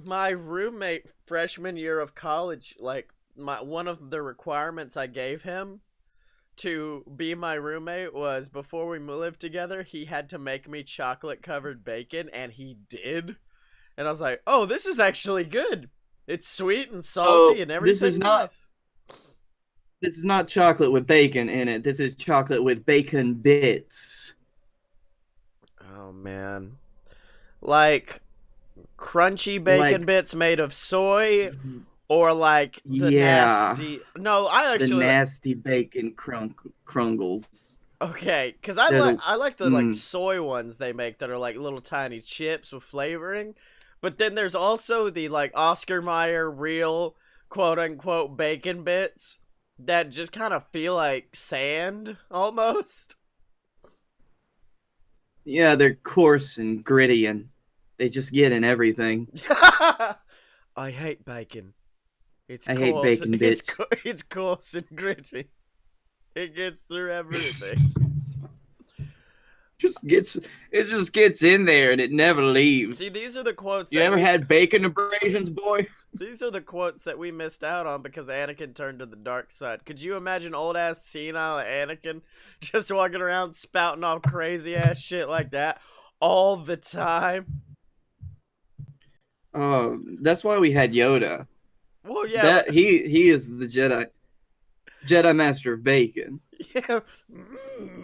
my roommate freshman year of college, like one of the requirements I gave him to be my roommate was before we lived together, he had to make me chocolate covered bacon, and he did. And I was like, "Oh, this is actually good. It's sweet and salty and everything's nice." This is not chocolate with bacon in it. This is chocolate with bacon bits. Oh man. Like crunchy bacon bits made of soy, or like the nasty. No, I actually the nasty bacon crungles. Okay, because I like the like soy ones they make that are like little tiny chips with flavoring, but then there's also the like Oscar Mayer real quote unquote bacon bits that just kind of feel like sand almost. Yeah, they're coarse and gritty, and they just get in everything. I hate bacon. I hate bacon bits. It's coarse and gritty. It gets through everything. It just gets in there and it never leaves. See, these are the quotes. You ever had bacon abrasions, boy? These are the quotes that we missed out on because Anakin turned to the dark side. Could you imagine old ass senile Anakin just walking around spouting off crazy ass shit like that all the time? Oh, that's why we had Yoda. Well, yeah, he is the Jedi Master of bacon. Yeah,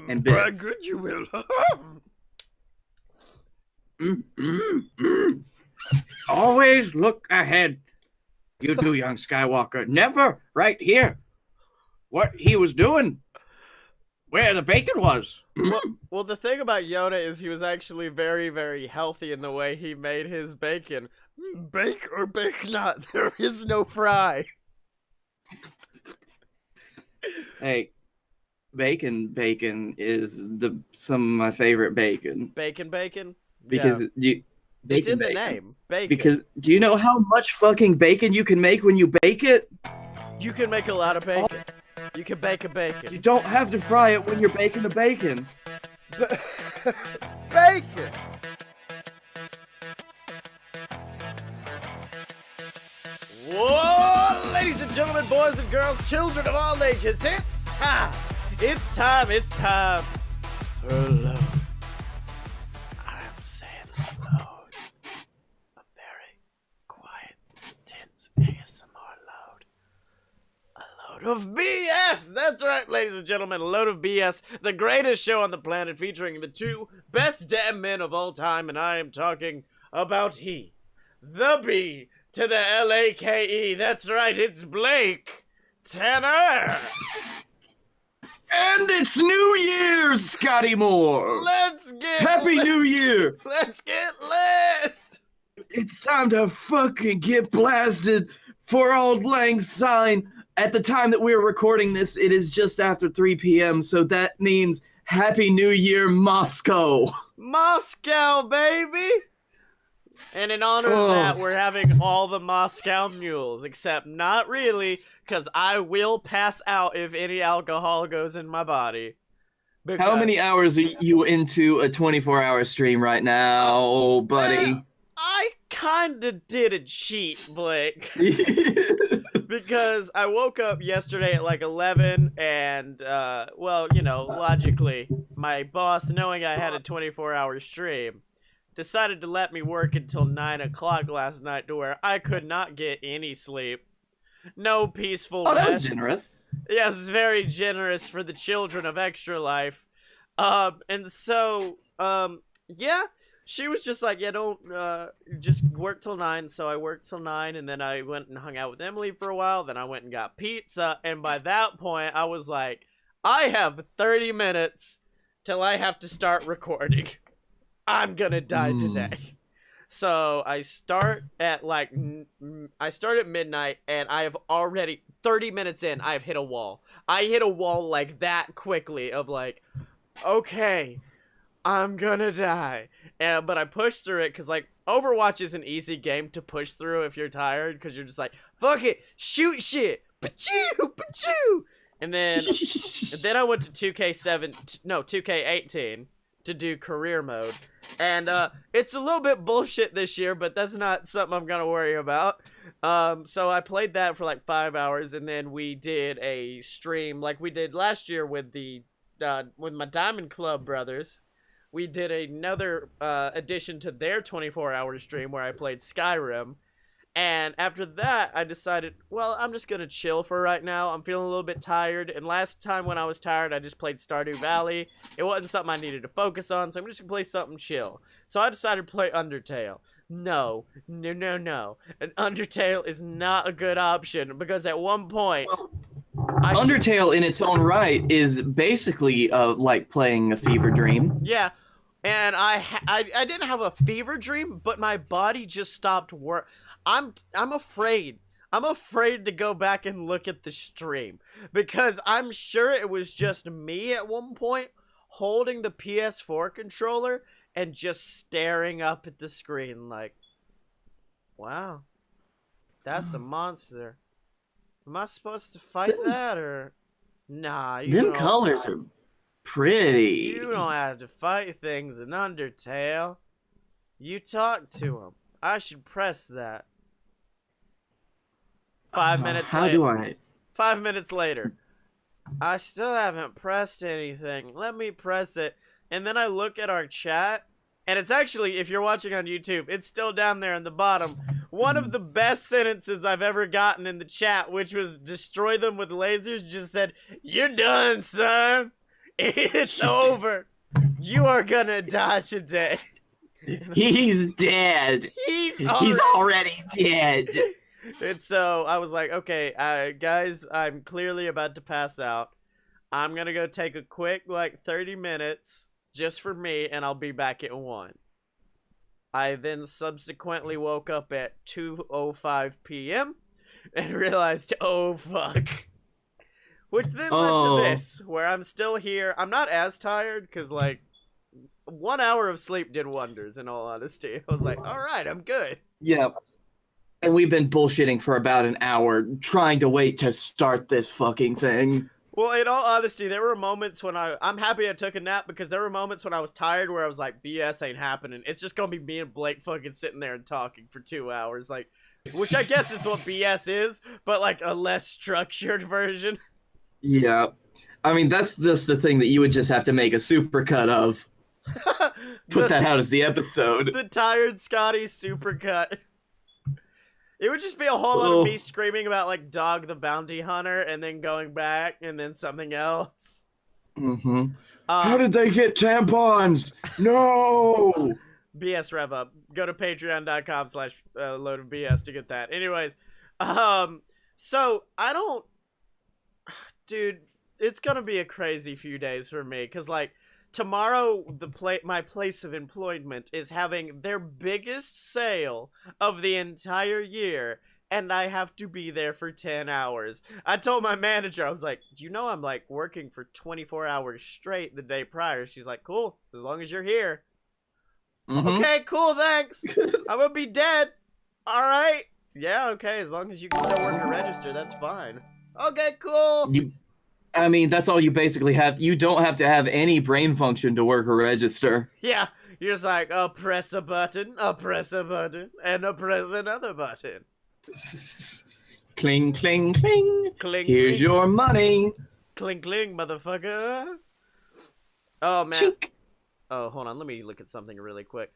and bits. Good you will. Always look ahead. You do, young Skywalker. Never right here. What he was doing. Where the bacon was. Well, the thing about Yoda is he was actually very, very healthy in the way he made his bacon. Bake or bake not, there is no fry. Hey, bacon is some of my favorite bacon. Bacon? Because yeah. It's in the name. Bacon. Because do you know how much fucking bacon you can make when you bake it? You can make a lot of bacon. You can bake a bacon. You don't have to fry it when you're baking the bacon. Bacon! Whoa! Ladies and gentlemen, boys and girls, children of all ages, it's time! It's time for load. I am saying load. A very quiet, tense ASMR load. A load of BS! That's right, ladies and gentlemen, a load of BS. The greatest show on the planet featuring the two best damn men of all time, and I am talking about he, the B, to the L-A-K-E. That's right, it's Blake Tanner. And it's New Year's, Scotty Moore. Let's get Happy New Year. Let's get lit. It's time to fucking get blasted for Auld Lang Syne. At the time that we're recording this, it is just after 3 p.m., so that means Happy New Year, Moscow. Moscow, baby. And in honor of that, we're having all the Moscow mules, except not really, because I will pass out if any alcohol goes in my body. How many hours are you into a 24-hour stream right now, buddy? I kind of did a cheat, Blake. Because I woke up yesterday at like 11 and, well, you know, logically, my boss, knowing I had a 24-hour stream, decided to let me work until 9 o'clock last night to where I could not get any sleep. No peaceful rest. That was generous. Yes, it's very generous for the children of Extra Life. And so, yeah, she was just like, yeah, don't, just work till 9. So I worked till 9, and then I went and hung out with Emily for a while. Then I went and got pizza. And by that point, I was like, I have 30 minutes till I have to start recording. I'm gonna die today. So I start at midnight, and I have already 30 minutes in, I've hit a wall. I hit a wall like that quickly of like, okay, I'm gonna die. But I pushed through it because like Overwatch is an easy game to push through if you're tired, because you're just like, fuck it, shoot shit, pachoo, pachoo. And then I went to 2K18. to do career mode. And it's a little bit bullshit this year, but that's not something I'm gonna worry about. So I played that for like 5 hours, and then we did a stream like we did last year with my Diamond Club brothers. We did another addition to their 24-hour stream where I played Skyrim. And after that, I decided, well, I'm just going to chill for right now. I'm feeling a little bit tired. And last time when I was tired, I just played Stardew Valley. It wasn't something I needed to focus on, so I'm just going to play something chill. So I decided to play Undertale. No. And Undertale is not a good option, because at one point... Undertale in its own right is basically like playing a fever dream. Yeah. And I didn't have a fever dream, but my body just stopped work. I'm afraid. I'm afraid to go back and look at the stream, because I'm sure it was just me at one point holding the PS4 controller and just staring up at the screen like, wow, that's a monster. Am I supposed to fight that, or nah? Them colors are pretty. You don't have to fight things in Undertale. You talk to them. I should press that. 5 minutes How later. do I? 5 minutes later. I still haven't pressed anything. Let me press it. And then I look at our chat, and it's actually, if you're watching on YouTube, it's still down there in the bottom. One of the best sentences I've ever gotten in the chat, which was destroy them with lasers, just said, "You're done, son. It's over. You are gonna die today." He's dead. He's already dead. And so I was like, okay, guys, I'm clearly about to pass out. I'm gonna go take a quick, like, 30 minutes just for me, and I'll be back at 1. I then subsequently woke up at 2:05 p.m. and realized, oh, fuck. Which then led to this, where I'm still here. I'm not as tired, because, like, 1 hour of sleep did wonders, in all honesty. I was like, alright, I'm good. Yeah. And we've been bullshitting for about an hour, trying to wait to start this fucking thing. Well, in all honesty, there were moments when I'm happy I took a nap, because there were moments when I was tired where I was like, BS ain't happening. It's just gonna be me and Blake fucking sitting there and talking for 2 hours, like, which I guess is what BS is, but like a less structured version. Yeah. I mean, that's just the thing that you would just have to make a supercut of. Put that out as the episode. The tired Scottye supercut. It would just be a whole lot of me screaming about, like, Dog the Bounty Hunter, and then going back, and then something else. Mm-hmm. How did they get tampons? No! BS Rev Up. Go to patreon.com/loadofbs to get that. Anyways, so I don't... Dude, it's gonna be a crazy few days for me, because, like, tomorrow, my place of employment is having their biggest sale of the entire year, and I have to be there for 10 hours. I told my manager, I was like, do you know I'm, like, working for 24 hours straight the day prior? She's like, cool, as long as you're here. Mm-hmm. Okay, cool, thanks. I'm gonna be dead. All right. Yeah, okay, as long as you can still work a register, that's fine. Okay, cool. I mean, that's all you basically have. You don't have to have any brain function to work a register. Yeah, you're just like, I'll press a button, and I'll press another button. Cling, cling, cling. Cling, Here's cling. your money. Cling, cling, motherfucker. Oh, man. Chink. Oh, hold on, let me look at something really quick.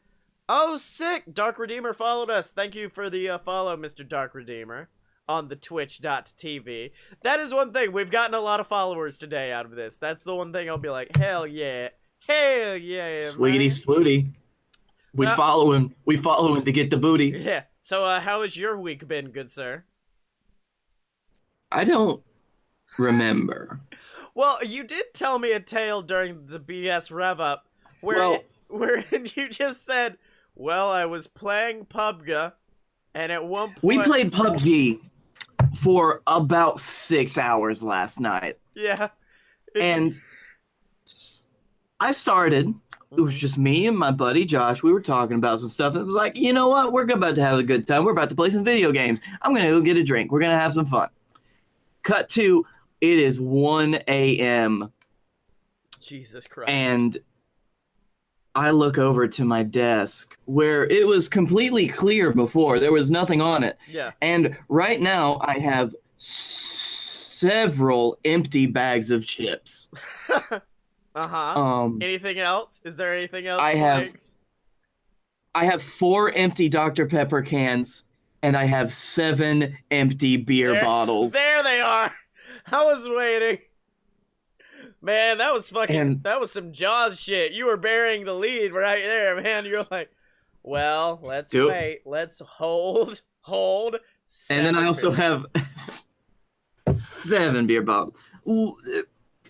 Oh, sick! Dark Redeemer followed us. Thank you for the follow, Mr. Dark Redeemer. On the twitch.tv. That is one thing. We've gotten a lot of followers today out of this. That's the one thing I'll be like, hell yeah. Hell yeah, Sweetie man. Swooty. We follow him. We follow him to get the booty. Yeah. So, how has your week been, good sir? I don't remember. Well, you did tell me a tale during the BS Rev Up where you just said, well, I was playing PUBG, and at one point... We played PUBG for about 6 hours last night. Yeah. And I started. It was just me and my buddy Josh. We were talking about some stuff. And it was like, you know what? We're about to have a good time. We're about to play some video games. I'm going to go get a drink. We're going to have some fun. Cut to, it is 1 a.m. Jesus Christ. And I look over to my desk where it was completely clear before. There was nothing on it. Yeah. And right now I have several empty bags of chips. Uh-huh. Anything else? Is there anything else? I have 4 empty Dr. Pepper cans, and I have 7 empty beer bottles. There they are. I was waiting. Man, that was that was some Jaws shit. You were bearing the lead right there, man. You're like, well, let's wait. Let's hold. And then I also have 7 beer bottles.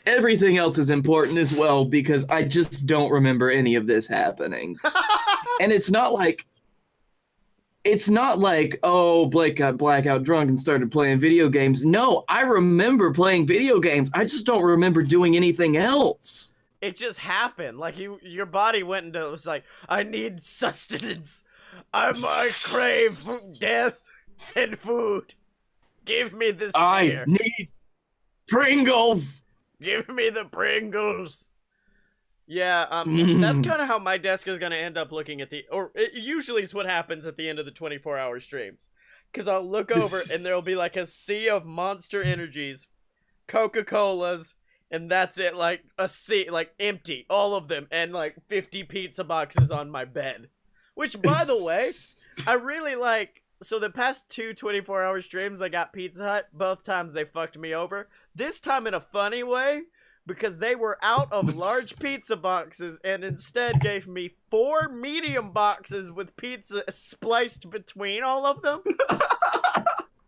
Everything else is important as well because I just don't remember any of this happening. And it's not like, oh, Blake got blackout drunk and started playing video games. No, I remember playing video games. I just don't remember doing anything else. It just happened. Like your body went into, it was like, I need sustenance. I crave death and food. Give me this beer. I need Pringles. Give me the Pringles. Yeah, that's kind of how my desk is going to end up looking at or it usually is what happens at the end of the 24-hour streams. Because I'll look over and there'll be like a sea of Monster Energies, Coca-Colas, and that's it, like a sea, like empty, all of them, and like 50 pizza boxes on my bed. Which, by the way, I really like, so the past 2 24-hour streams I got Pizza Hut, both times they fucked me over. This time in a funny way, because they were out of large pizza boxes and instead gave me 4 medium boxes with pizza spliced between all of them.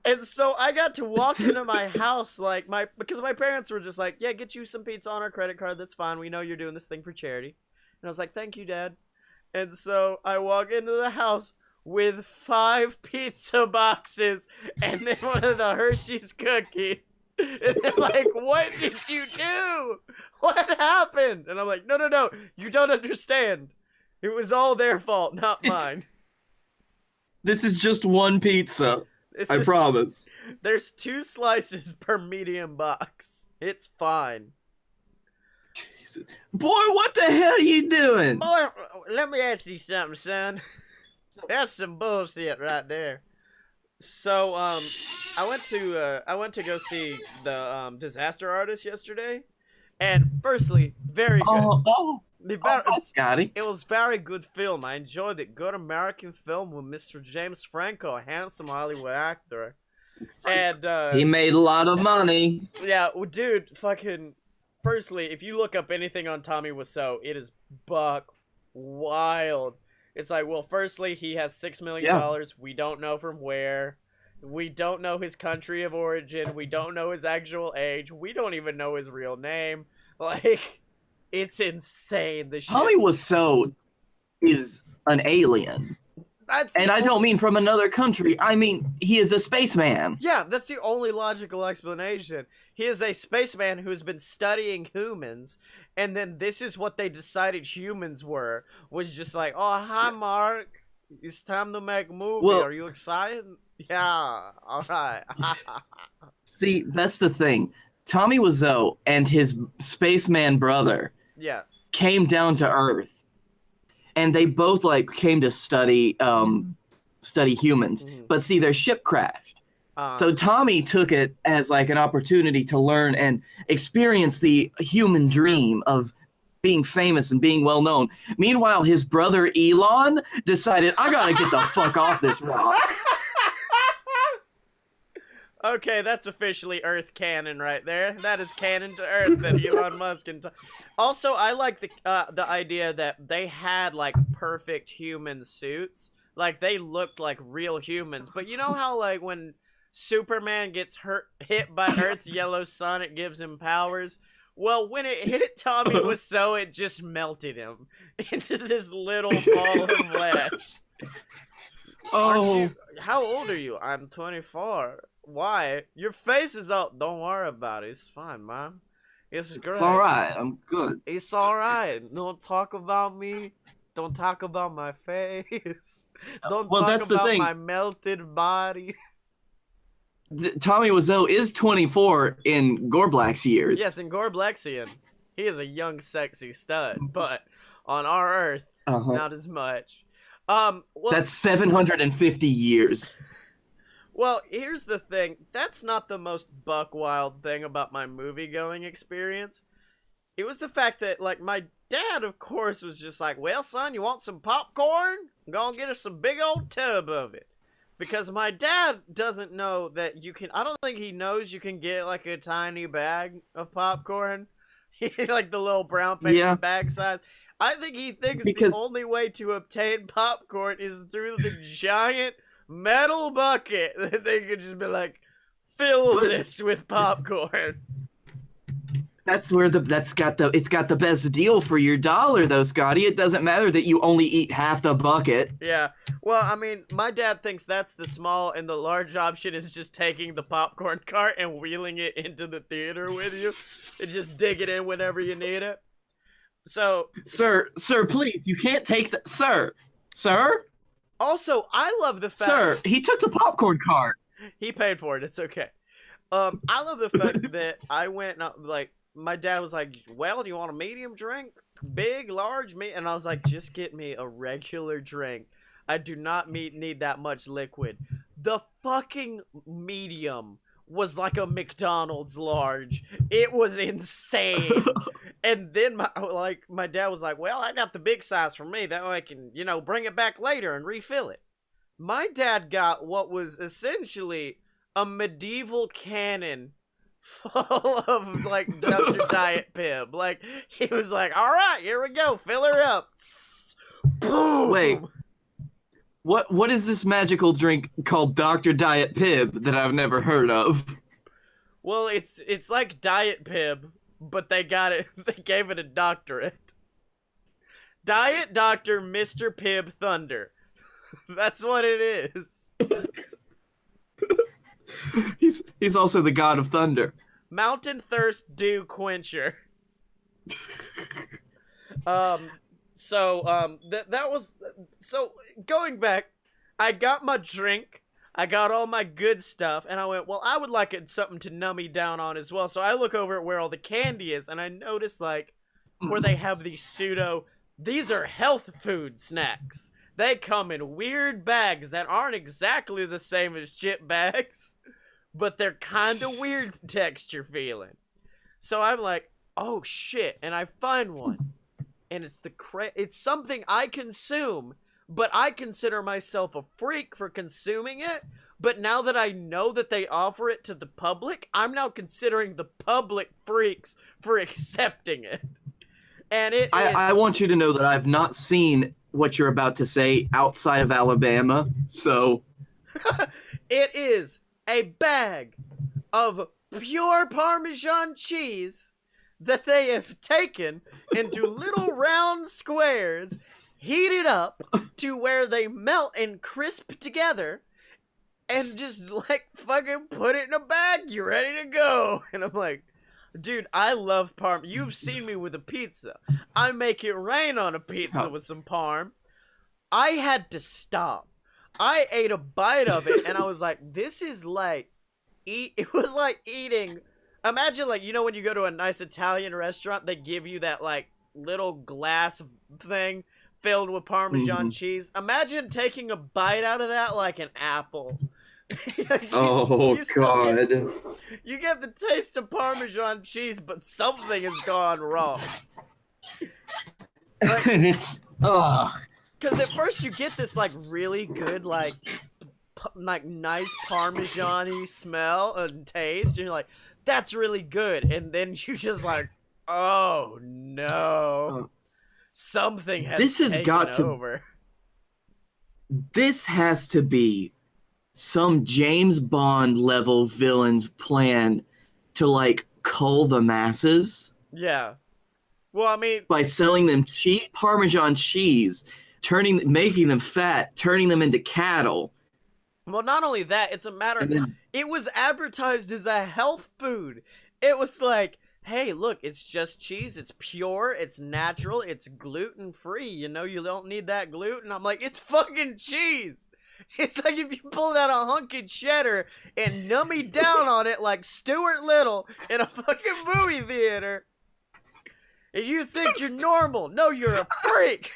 And so I got to walk into my house like because my parents were just like, yeah, get you some pizza on our credit card. That's fine. We know you're doing this thing for charity. And I was like, thank you, Dad. And so I walk into the house with 5 pizza boxes and then one of the Hershey's cookies. And they're like, what did you do? What happened? And I'm like, no, you don't understand. It was all their fault, not mine. This is just one pizza. I promise. There's 2 slices per medium box. It's fine. Jesus. Boy, what the hell are you doing? Boy, let me ask you something, son. That's some bullshit right there. So, I went to go see the Disaster Artist yesterday, and firstly, very good. Scottye. It was very good film. I enjoyed it. Good American film with Mr. James Franco, a handsome Hollywood actor, and he made a lot of money. Yeah, well, dude, fucking. Firstly, if you look up anything on Tommy Wiseau, it is buck wild. It's like, well, firstly, he has $6 million. We don't know from where. We don't know his country of origin. We don't know his actual age. We don't even know his real name. Like, it's insane. The shit. Tommy Wiseau is an alien. And I don't mean from another country. I mean, he is a spaceman. Yeah, that's the only logical explanation. He is a spaceman who's been studying humans, and then this is what they decided humans were. Was just like, oh, hi, Mark. It's time to make a movie. Well, are you excited? Yeah, all right. See, that's the thing. Tommy Wiseau and his spaceman brother came down to Earth. And they both like came to study humans, but see, their ship crashed. So Tommy took it as like an opportunity to learn and experience the human dream of being famous and being well known. Meanwhile, his brother Elon decided, I gotta get the fuck off this rock. Okay, that's officially Earth canon right there. That is canon to Earth that Elon Musk and also, I like the idea that they had like perfect human suits, like they looked like real humans. But you know how like when Superman gets hit by Earth's yellow sun, it gives him powers. Well, when it hit Tommy Wiseau, it just melted him into this little ball of flesh. Oh, how old are you? I'm 24. Why? Your face is up. Don't worry about it. It's fine, man. It's great. It's alright. I'm good. It's alright. Don't talk about me. Don't talk about my face. Don't talk about my melted body. Tommy Wiseau is 24 in Gorblack's years. Yes, in Gorblexian. He is a young, sexy stud. But On our Earth, not as much. Well, that's 750 years. Well, here's the thing. That's not the most buck wild thing about my movie going experience. It was the fact that, like, my dad, of course, was just like, well, son, you want some popcorn? Go get us some big old tub of it. Because my dad doesn't know that you can, I don't think he knows you can get, like, a tiny bag of popcorn. Like the little brown paper bag size. I think he thinks the only way to obtain popcorn is through the giant metal bucket that they could just be like, fill this with popcorn. That's where it's got the best deal for your dollar, though, Scotty. It doesn't matter that you only eat half the bucket. Yeah. Well, I mean, my dad thinks that's the small, and the large option is just taking the popcorn cart and wheeling it into the theater with you, and just dig it in whenever you need it. So, sir, please, you can't take the sir. Also, I love the fact, sir, he took the popcorn cart. He paid for it. It's okay. I love the fact that I went like. My dad was like, well, do you want a medium drink? Big, large, and I was like, just get me a regular drink. I do not need that much liquid. The fucking medium was like a McDonald's large. It was insane. And then my dad was like, well, I got the big size for me. That way I can, bring it back later and refill it. My dad got what was essentially a medieval cannon full of, like, Dr. Diet Pib. Like, he was like, all right, here we go, fill her up. Boom! Wait, what is this magical drink called Dr. Diet Pib that I've never heard of? Well, it's like Diet Pib, but they gave it a doctorate. Diet Dr. Mr. Pib Thunder. That's what it is. He's also the god of thunder. Mountain Thirst Dew Quencher. So going back, I got my drink, I got all my good stuff, and I went, well, I would like something to numb me down on as well. So I look over at where all the candy is, and I notice, like, where they have these are health food snacks. They come in weird bags that aren't exactly the same as chip bags, but they're kind of weird texture feeling. So I'm like, oh shit, and I find one. And it's something I consume, but I consider myself a freak for consuming it. But now that I know that they offer it to the public, I'm now considering the public freaks for accepting it. And I want you to know that I've not seen what you're about to say outside of Alabama, so... It is a bag of pure Parmesan cheese that they have taken into little round squares, heated up to where they melt and crisp together, and just, like, fucking put it in a bag. You're ready to go. And I'm like, dude, I love parm. You've seen me with a pizza. I make it rain on a pizza with some parm. I had to stop. I ate a bite of it, and I was like, this is like, it was like eating, imagine, like, when you go to a nice Italian restaurant, they give you that, like, little glass thing filled with Parmesan cheese. Imagine taking a bite out of that like an apple. God. You get the taste of Parmesan cheese, but something has gone wrong. Like, and it's, because at first you get this, like, really good, like nice Parmesan-y smell and taste, and you're like, that's really good. And then you just like, oh no. Something has taken over. This has to be some James Bond level villain's plan to, like, cull the masses. Well, I mean, by selling them cheap Parmesan cheese, making them fat, turning them into cattle. Well, not only that, it's a matter of, it was advertised as a health food. It was like, hey, look, it's just cheese, it's pure, it's natural, it's gluten-free, you don't need that gluten. I'm like, it's fucking cheese. It's like if you pulled out a hunk of cheddar and nummy down on it like Stuart Little in a fucking movie theater. And you think you're normal. No, you're a freak.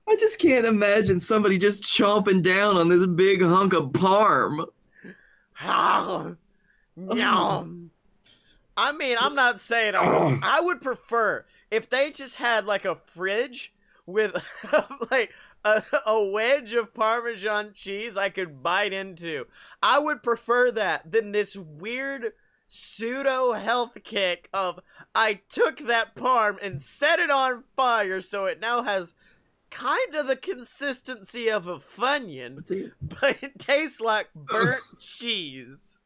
I just can't imagine somebody just chomping down on this big hunk of parm. Yum. I mean, I'm not saying I would prefer if they just had like a fridge with like a wedge of Parmesan cheese I could bite into. I would prefer that than this weird pseudo health kick of I took that parm and set it on fire so it now has kind of the consistency of a Funyun, but it tastes like burnt cheese.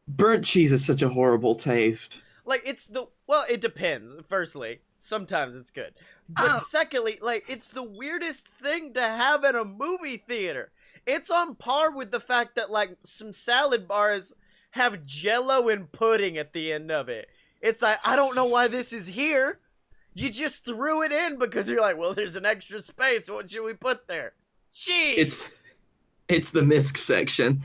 Burnt cheese is such a horrible taste. Like, it depends. Firstly, sometimes it's good. But secondly, like, it's the weirdest thing to have in a movie theater. It's on par with the fact that, like, some salad bars have Jell-O and pudding at the end of it. It's like, I don't know why this is here. You just threw it in because you're like, well, there's an extra space. What should we put there? Cheese! It's the misc section.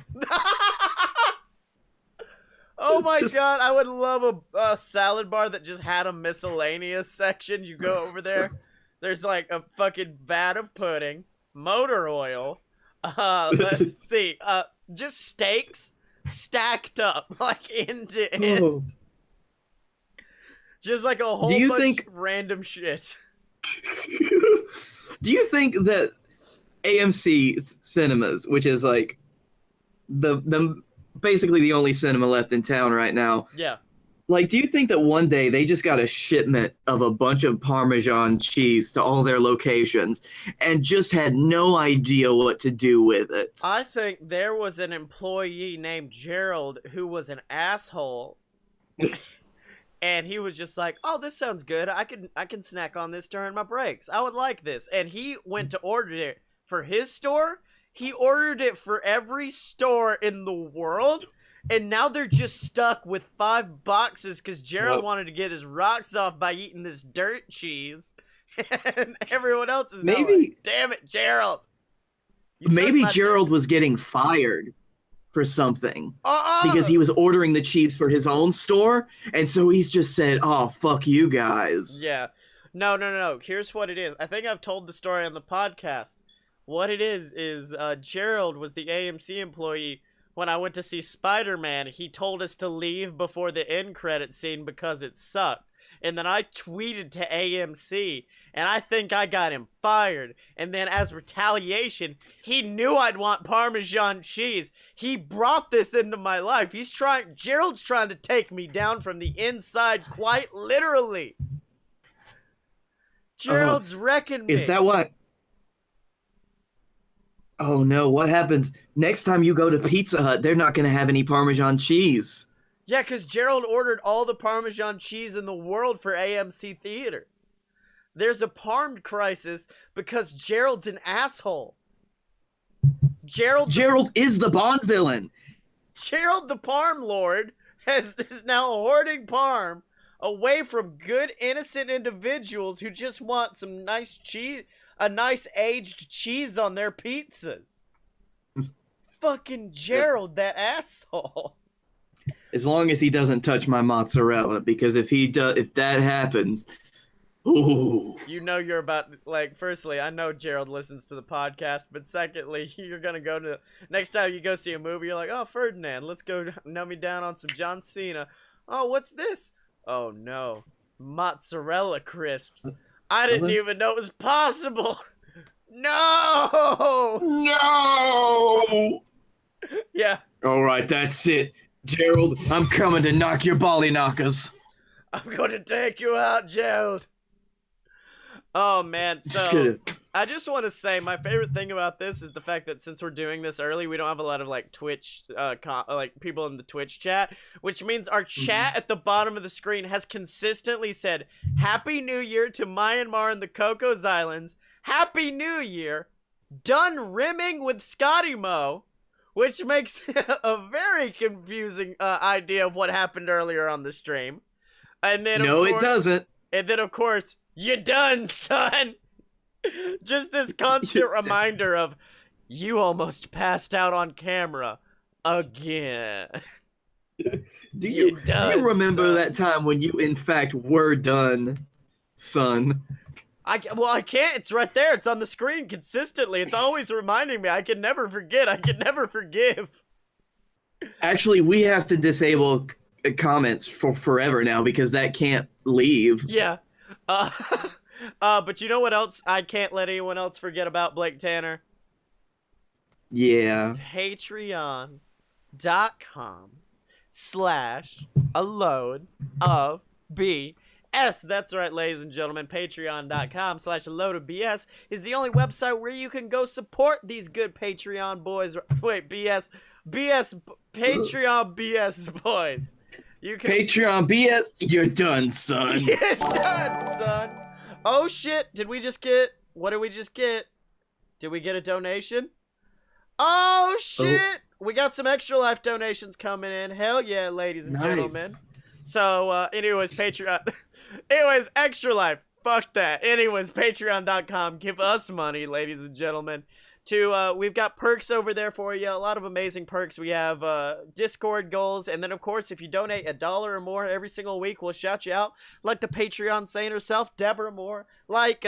Oh my god, I would love a salad bar that just had a miscellaneous section. You go over there, there's like a fucking vat of pudding, motor oil, let's see, just steaks stacked up, like end to end. Oh. Just like a whole bunch of random shit. Do you think that AMC cinemas, which is like the basically the only cinema left in town right now. Yeah. Like, do you think that one day they just got a shipment of a bunch of Parmesan cheese to all their locations and just had no idea what to do with it? I think there was an employee named Gerald who was an asshole. And he was just like, oh, this sounds good. I can snack on this during my breaks. I would like this. And he went to order it for his store. He ordered it for every store in the world, and now they're just stuck with 5 boxes because Gerald wanted to get his rocks off by eating this dirt cheese, and everyone else is now like, damn it, Gerald. Maybe Gerald was getting fired for something because he was ordering the cheese for his own store, and so he's just said, oh, fuck you guys. Yeah. No. Here's what it is. I think I've told the story on the podcast. What it is Gerald was the AMC employee. When I went to see Spider-Man, he told us to leave before the end credit scene because it sucked. And then I tweeted to AMC, and I think I got him fired. And then as retaliation, he knew I'd want Parmesan cheese. He brought this into my life. Gerald's trying to take me down from the inside, quite literally. Gerald's wrecking me. Is that what? Oh no, what happens next time you go to Pizza Hut? They're not going to have any Parmesan cheese. Yeah, because Gerald ordered all the Parmesan cheese in the world for AMC theaters. There's a parm crisis because Gerald's an asshole. Gerald is the Bond villain. Gerald the Parm Lord is now hoarding parm away from good, innocent individuals who just want some nice cheese. A nice aged cheese on their pizzas. Fucking Gerald, that asshole. As long as he doesn't touch my mozzarella, because if that happens, ooh. You know you're about, like, firstly, I know Gerald listens to the podcast, but secondly, you're gonna go to, next time you go see a movie, you're like, oh, Ferdinand, let's go numb me down on some John Cena. Oh, what's this? Oh, no. Mozzarella crisps. I didn't even know it was possible. No! No! Yeah. All right, that's it. Gerald, I'm coming to knock your bally knockers. I'm going to take you out, Gerald. Oh, man. So, I just want to say my favorite thing about this is the fact that since we're doing this early, we don't have a lot of, like, Twitch, like, people in the Twitch chat, which means our chat at the bottom of the screen has consistently said, Happy New Year to Myanmar and the Cocos Islands. Happy New Year. Done rimming with Scottye Mo, which makes a very confusing idea of what happened earlier on the stream. And then, it doesn't. And then, of course, you done, son. Just this constant reminder of, you almost passed out on camera again. Do you remember that time when you in fact were done, son? I can't. It's right there. It's on the screen consistently. It's always reminding me. I can never forget. I can never forgive. Actually, we have to disable comments for forever now because that can't leave. Yeah. But you know what else I can't let anyone else forget about, Blake Tanner? Yeah. Patreon.com/a load of BS. That's right, ladies and gentlemen. Patreon.com/a load of BS is the only website where you can go support these good Patreon boys. Wait, BS. Patreon BS boys. You can Patreon BS. You're done, son. You're done, son. Oh shit! What did we just get? Did we get a donation? Oh shit! We got some Extra Life donations coming in. Hell yeah, ladies and gentlemen. So, anyways, Patreon. Anyways, Extra Life. Fuck that. Anyways, Patreon.com. Give us money, ladies and gentlemen. We've got perks over there for you. A lot of amazing perks. We have Discord goals, and then of course, if you donate $1 or more every single week, we'll shout you out, like the Patreon saint herself, Deborah Moore, like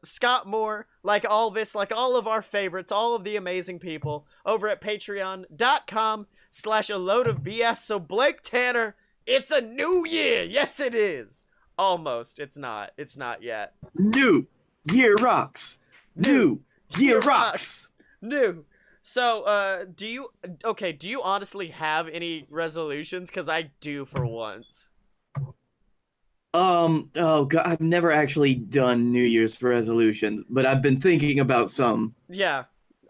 Scott Moore, like Alvis, like all of our favorites, all of the amazing people over at Patreon.com/a load of BS. So Blake Tanner, it's a new year. Yes, it is. Almost. It's not. It's not yet. New year rocks. New year rocks. New. So, do you honestly have any resolutions? Because I do for once. Oh god, I've never actually done New Year's resolutions, but I've been thinking about some. Yeah.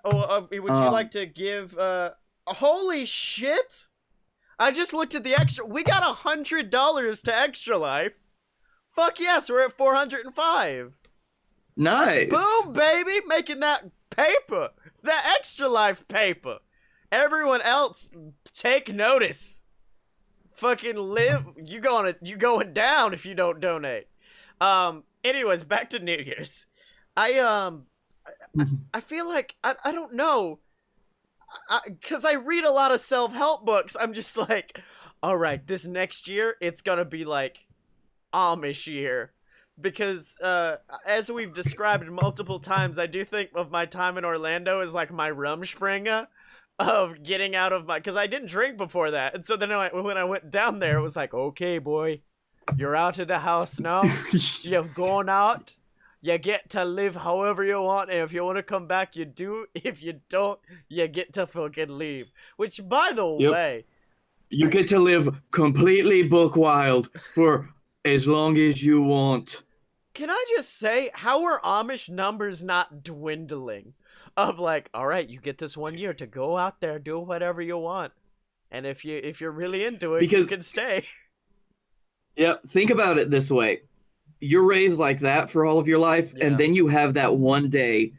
Would you like to give, holy shit! I just looked at the extra, we got $100 to Extra Life. Fuck yes, we're at 405. Nice. Boom, baby, making that paper, that Extra Life paper. Everyone else, take notice. Fucking live. You going down if you don't donate. Anyways, back to New Year's. I feel like I don't know. Cause I read a lot of self-help books. I'm just like, all right, this next year it's gonna be like Amish year. Because, as we've described multiple times, I do think of my time in Orlando as, like, my Rumspringa of getting out of my... Because I didn't drink before that. And so then when I went down there, it was like, okay, boy, you're out of the house now. You've gone out. You get to live however you want. And if you want to come back, you do. If you don't, you get to fucking leave. Which, by the way... You get to live completely book wild for as long as you want. Can I just say, how are Amish numbers not dwindling? Of like, all right, you get this 1 year to go out there, do whatever you want, and if you're really into it, you can stay. Yeah, think about it this way: you're raised like that for all of your life, and then you have that one day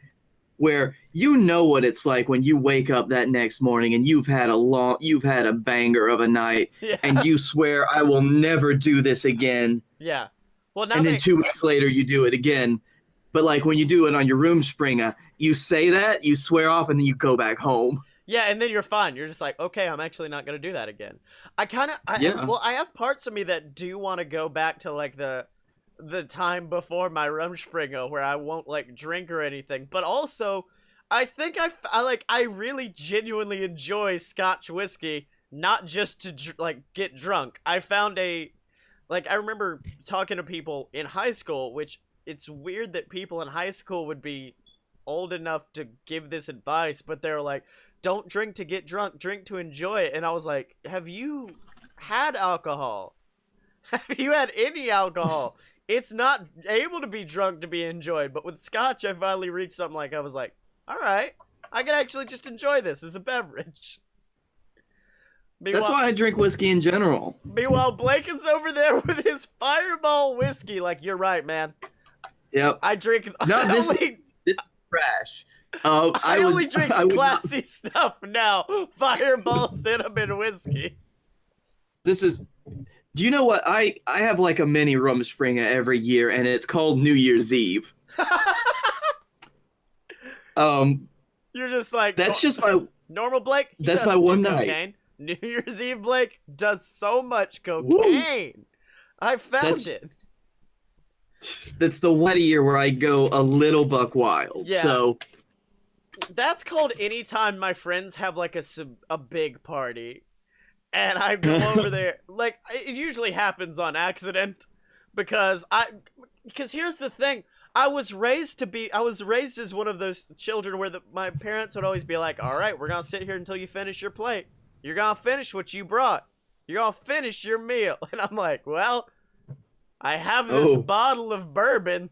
where you know what it's like when you wake up that next morning and you've had a banger of a night, and you swear, I will never do this again. Yeah. Well, and then 2 weeks later, you do it again. But like when you do it on your Rumspringa, you say that, you swear off, and then you go back home. Yeah, and then you're fine. You're just like, okay, I'm actually not going to do that again. I have parts of me that do want to go back to like the time before my Rumspringa where I won't like drink or anything. But also, I think I really genuinely enjoy Scotch whiskey, not just to like get drunk. I found I remember talking to people in high school, which it's weird that people in high school would be old enough to give this advice, but they're like, don't drink to get drunk, drink to enjoy it. And I was like, have you had alcohol? Have you had any alcohol? It's not able to be drunk to be enjoyed. But with Scotch, I finally reached something like, I was like, all right, I can actually just enjoy this as a beverage. That's why I drink whiskey in general. Meanwhile, Blake is over there with his Fireball whiskey. Like, you're right, man. Yep. I drink... No, this is trash. I only drink classy stuff now. Fireball cinnamon whiskey. This is... Do you know what? I have like a mini Rumspringa every year, and it's called New Year's Eve. You're just like... That's just my... Normal Blake? That's my one night. New Year's Eve Blake does so much cocaine. I found it. That's the one year where I go a little buck wild. Yeah. So that's called anytime my friends have like a big party, and I go over there. Like it usually happens on accident, because here's the thing. I was raised as one of those children where my parents would always be like, all right, we're going to sit here until you finish your plate. You're going to finish what you brought. You're going to finish your meal. And I'm like, well, I have this bottle of bourbon.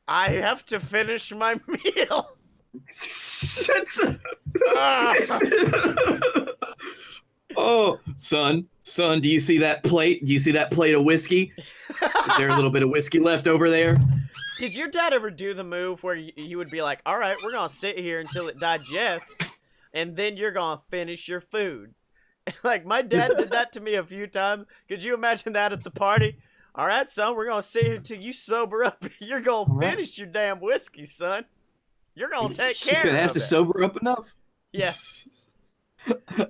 I have to finish my meal. Oh, son, do you see that plate? Do you see that plate of whiskey? Is there a little bit of whiskey left over there? Did your dad ever do the move where you would be like, all right, we're going to sit here until it digests, and then you're going to finish your food? Like, my dad did that to me a few times. Could you imagine that at the party? All right, son, we're going to sit here until you sober up. You're going to finish your damn whiskey, son. You're going to take care of it. You're going to have to sober up enough? Yeah.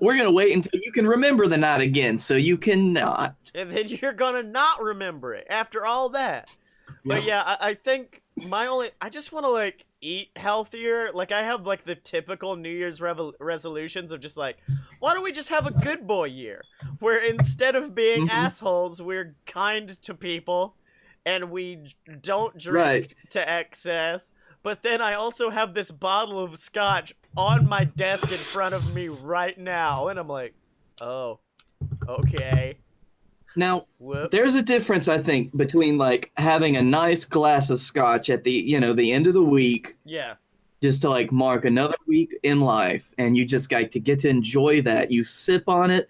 We're going to wait until you can remember the night again, so you cannot. And then you're going to not remember it after all that. But yeah, I think I just want to, like, eat healthier. Like, I have, like, the typical New Year's resolutions of just, like, why don't we just have a good boy year? Where instead of being assholes, we're kind to people, and we don't drink to excess. But then I also have this bottle of scotch on my desk in front of me right now, and I'm like, oh, okay. Now, there's a difference, I think, between, like, having a nice glass of scotch at the end of the week. Yeah. Just to, like, mark another week in life, and you just get to enjoy that. You sip on it.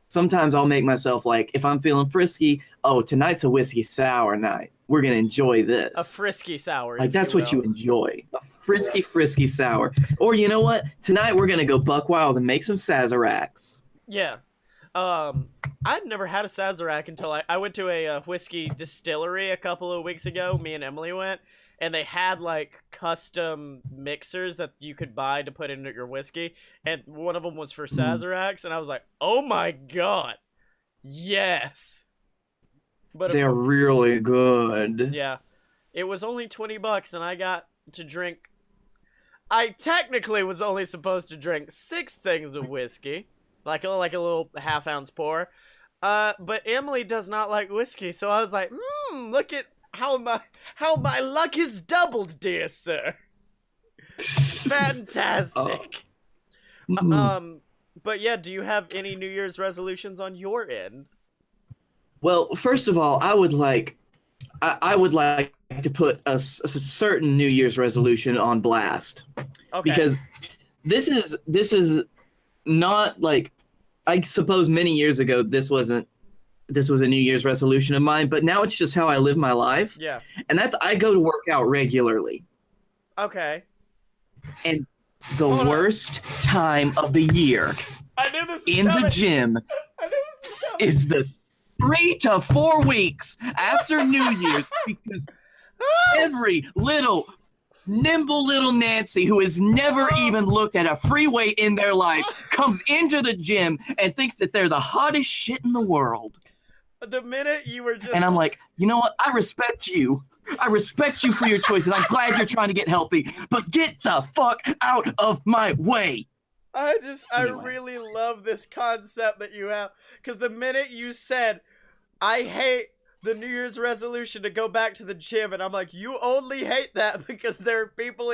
Sometimes I'll make myself, like, if I'm feeling frisky, oh, tonight's a whiskey sour night. We're going to enjoy this. A frisky sour. Like, that's what you enjoy. A frisky sour. Or, you know what? Tonight we're going to go buck wild and make some Sazeracs. Yeah. I'd never had a Sazerac until I went to a whiskey distillery a couple of weeks ago. Me and Emily went, and they had, like, custom mixers that you could buy to put into your whiskey, and one of them was for Sazeracs, and I was like, oh my god, yes. But they're really good. Yeah. It was only $20, and I got to drink... I technically was only supposed to drink 6 things of whiskey. Like a little half-ounce pour. But Emily does not like whiskey, so I was like, look at how my luck is doubled, dear sir. Fantastic. But yeah, do you have any New Year's resolutions on your end? Well, first of all, I would like to put a certain New Year's resolution on blast. Okay. Because this is not like, I suppose many years ago this was a New Year's resolution of mine, but now it's just how I live my life. Yeah. And that's, I go to work out regularly. Okay. And the worst time of the year in the gym is the 3 to 4 weeks after New Year's, because every nimble little Nancy who has never even looked at a free weight in their life comes into the gym and thinks that they're the hottest shit in the world. The minute you were just... And I'm like, you know what? I respect you. I respect you for your choices. I'm glad you're trying to get healthy, but get the fuck out of my way. I really love this concept that you have, because the minute you said, I hate the New Year's resolution to go back to the gym, and I'm like, you only hate that because there are people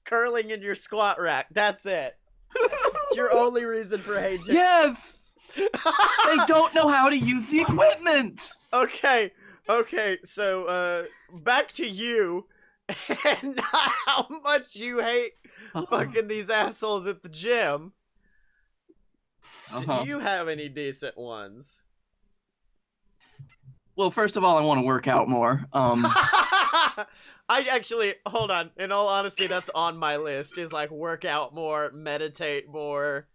curling in your squat rack. That's it. It's your only reason for hating. Yes. They don't know how to use the equipment. Okay, so back to you and how much you hate fucking these assholes at the gym. Do you have any decent ones? Well, first of all, I want to work out more. I actually, hold on. In all honesty, that's on my list. Is like work out more, meditate more,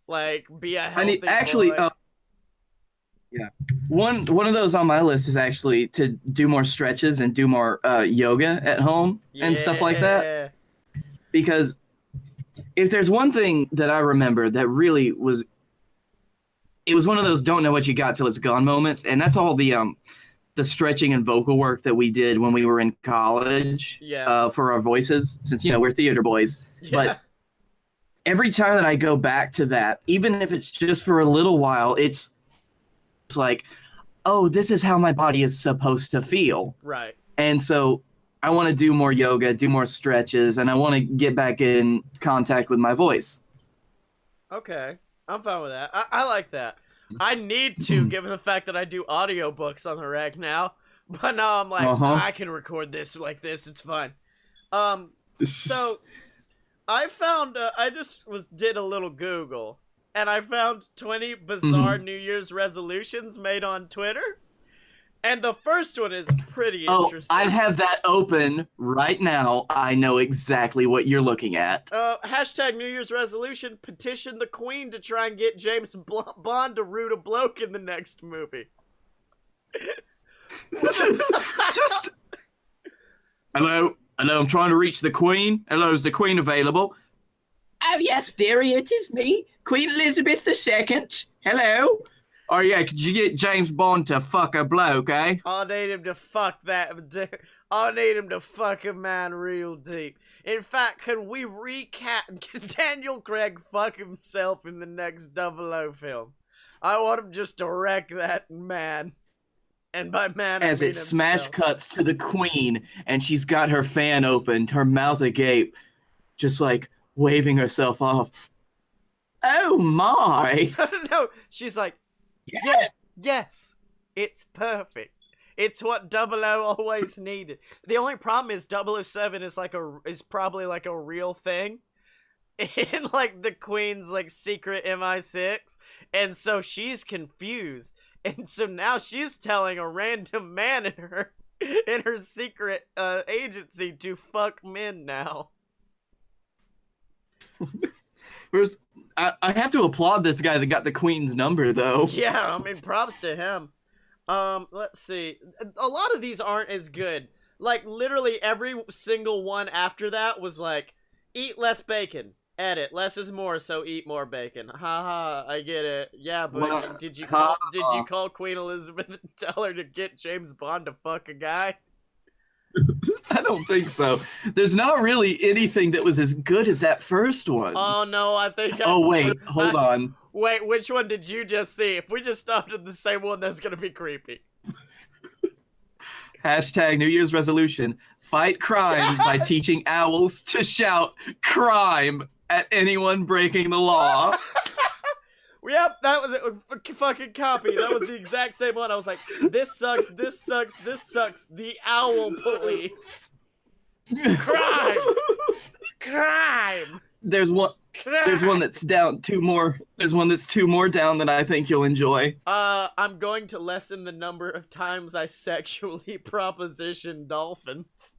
like be a healthy boy. Yeah. One of those on my list is actually to do more stretches and do more yoga at home and stuff like that. Because if there's one thing that I remember that really was it was one of those don't know what you got till it's gone moments, and that's all the stretching and vocal work that we did when we were in college for our voices, since we're theater boys. Yeah. But every time that I go back to that, even if it's just for a little while, it's like, oh, this is how my body is supposed to feel. Right. And so I want to do more yoga, do more stretches, and I want to get back in contact with my voice. Okay. I'm fine with that. I like that. I need to, given the fact that I do audiobooks on the reg now. But now I'm like, I can record this like this. It's fine. So I found, I just did a little Google, and I found 20 bizarre New Year's resolutions made on Twitter. And the first one is pretty interesting. I have that open right now. I know exactly what you're looking at. Hashtag New Year's resolution, petition the Queen to try and get James Bond to root a bloke in the next movie. Just... Hello, I'm trying to reach the Queen. Hello, is the Queen available? Oh, yes, dearie, it is me, Queen Elizabeth II. Hello. Oh, yeah, could you get James Bond to fuck a bloke, eh? I need him to fuck that. I need him to fuck a man real deep. In fact, can we recap? Can Daniel Craig fuck himself in the next 00 film? I want him just to wreck that man. And by man, as I mean it smash himself. cuts to the Queen, and she's got her fan opened, her mouth agape, just like waving herself off. Oh my! No, she's like, yes, it's perfect. It's what 00 always needed. The only problem is 007 is probably like a real thing in like the Queen's like secret MI6, and so she's confused, and so now she's telling a random man in her secret agency to fuck men now. I have to applaud this guy that got the Queen's number, though. Yeah, I mean, props to him. Let's see. A lot of these aren't as good. Like, literally every single one after that was like, eat less bacon. Edit. Less is more, so eat more bacon. Haha, I get it. Yeah, but did you call Queen Elizabeth and tell her to get James Bond to fuck a guy? I don't think so. There's not really anything that was as good as that first one. Oh, no, I think hold on. Wait, which one did you just see? If we just stopped at the same one, that's gonna be creepy. Hashtag New Year's resolution. Fight crime by teaching owls to shout crime at anyone breaking the law. Yep, that was it. Fucking copy. That was the exact same one. I was like, this sucks, this sucks, this sucks. The owl police. Crime! Crime! There's one that's down, two more. There's one that's two more down that I think you'll enjoy. I'm going to lessen the number of times I sexually proposition dolphins.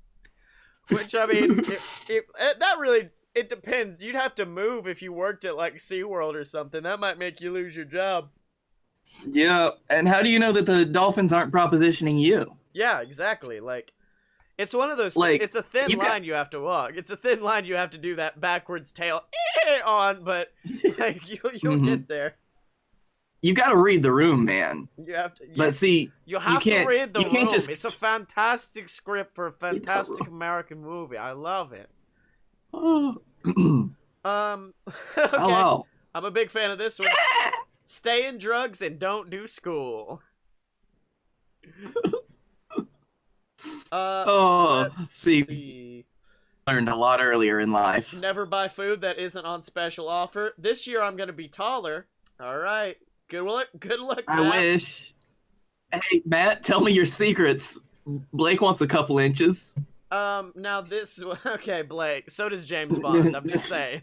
Which, I mean, that really... It depends. You'd have to move if you worked at, like, SeaWorld or something. That might make you lose your job. Yeah, and how do you know that the dolphins aren't propositioning you? Yeah, exactly. Like, it's one of those... Like, it's a thin line you have to walk. It's a thin line you have to do that backwards tail on, but like, you'll get there. You got to read the room, man. You have to... But see, you have to read the room. Just... It's a fantastic script for a fantastic American movie. I love it. Okay. Hello. I'm a big fan of this one. Stay in drugs and don't do school. Let's see. Learned a lot earlier in life. Never buy food that isn't on special offer. This year I'm gonna be taller. All right. Good luck, Matt. I wish. Hey, Matt, tell me your secrets. Blake wants a couple inches. Now this... Okay, Blake. So does James Bond. I'm just saying.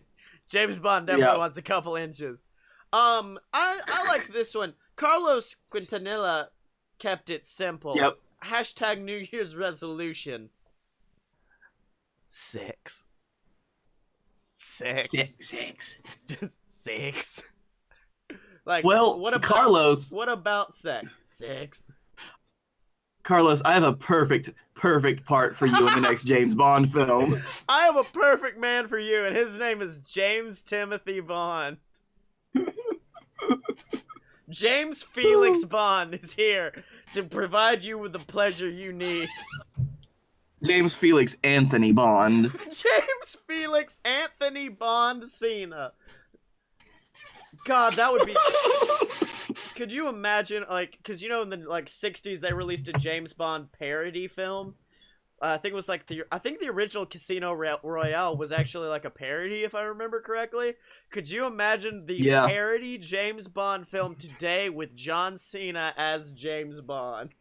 James Bond definitely wants a couple inches. I like this one. Carlos Quintanilla kept it simple. Yep. Hashtag New Year's resolution. Six. Just six. Like, well, what about Carlos? What about sex? Six. Carlos, I have a perfect part for you in the next James Bond film. I have a perfect man for you, and his name is James Timothy Bond. James Felix Bond is here to provide you with the pleasure you need. James Felix Anthony Bond. James Felix Anthony Bond Cena. God, that would be... Could you imagine, like, because you know in the, like, 60s they released a James Bond parody film? I think it was, like, I think the original Casino Royale was actually, like, a parody, if I remember correctly. Could you imagine the parody James Bond film today with John Cena as James Bond?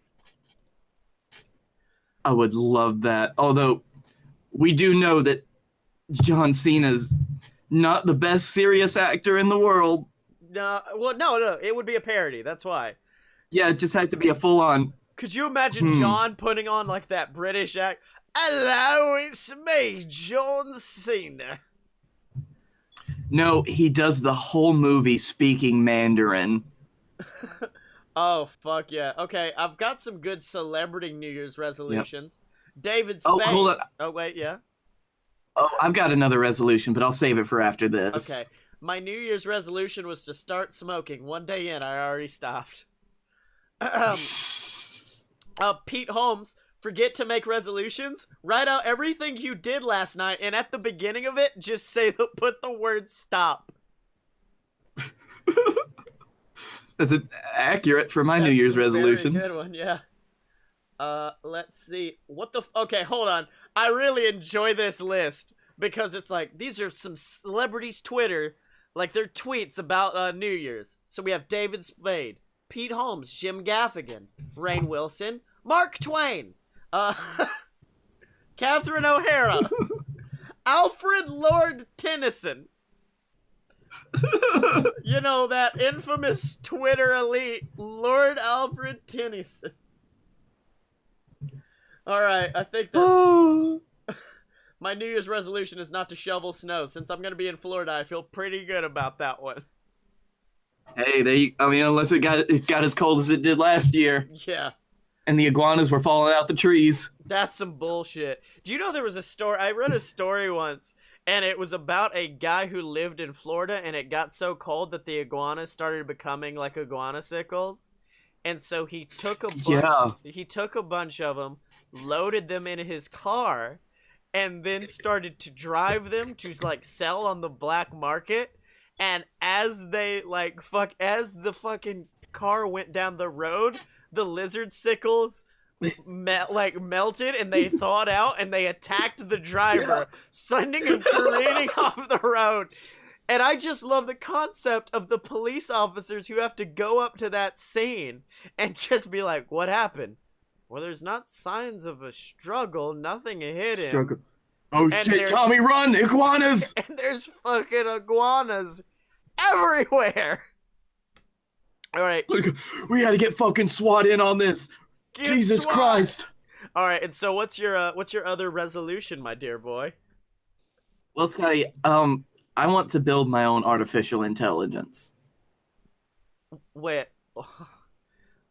I would love that. Although, we do know that John Cena's not the best serious actor in the world. No, well, no, it would be a parody. That's why. Yeah, it just had to be a full-on... Could you imagine John putting on, like, that British act? Hello, it's me, John Cena. No, he does the whole movie speaking Mandarin. Oh, fuck yeah. Okay, I've got some good celebrity New Year's resolutions. Yep. David Spade. Oh, hold on. Oh, wait, yeah? Oh, I've got another resolution, but I'll save it for after this. Okay. My New Year's resolution was to start smoking. One day in, I already stopped. Pete Holmes, forget to make resolutions. Write out everything you did last night, and at the beginning of it, just put the word stop. That's accurate for my New Year's resolutions. Very good one, yeah. Let's see. Okay, hold on. I really enjoy this list because it's like, these are some celebrities' Twitter, like their tweets about New Year's. So we have David Spade, Pete Holmes, Jim Gaffigan, Rainn Wilson, Mark Twain, Catherine O'Hara, Alfred Lord Tennyson. You know, that infamous Twitter elite, Lord Alfred Tennyson. Alright, I think that's... My New Year's resolution is not to shovel snow. Since I'm going to be in Florida, I feel pretty good about that one. Hey, unless it got as cold as it did last year. Yeah. And the iguanas were falling out the trees. That's some bullshit. Do you know there was a story? I read a story once, and it was about a guy who lived in Florida, and it got so cold that the iguanas started becoming like iguanasicles. And so he took a bunch of them, loaded them in his car, and then started to drive them to, like, sell on the black market. And as they, as the fucking car went down the road, the lizard sickles melted and they thawed out and they attacked the driver, sending him careening off the road. And I just love the concept of the police officers who have to go up to that scene and just be like, what happened? Well, there's not signs of a struggle. Nothing hit him. Oh, and shit, Tommy, run! Iguanas! And there's fucking iguanas everywhere. All right. We gotta get fucking SWAT in on this. Jesus Christ. All right, and so what's your other resolution, my dear boy? Well, Scotty, I want to build my own artificial intelligence. Wait.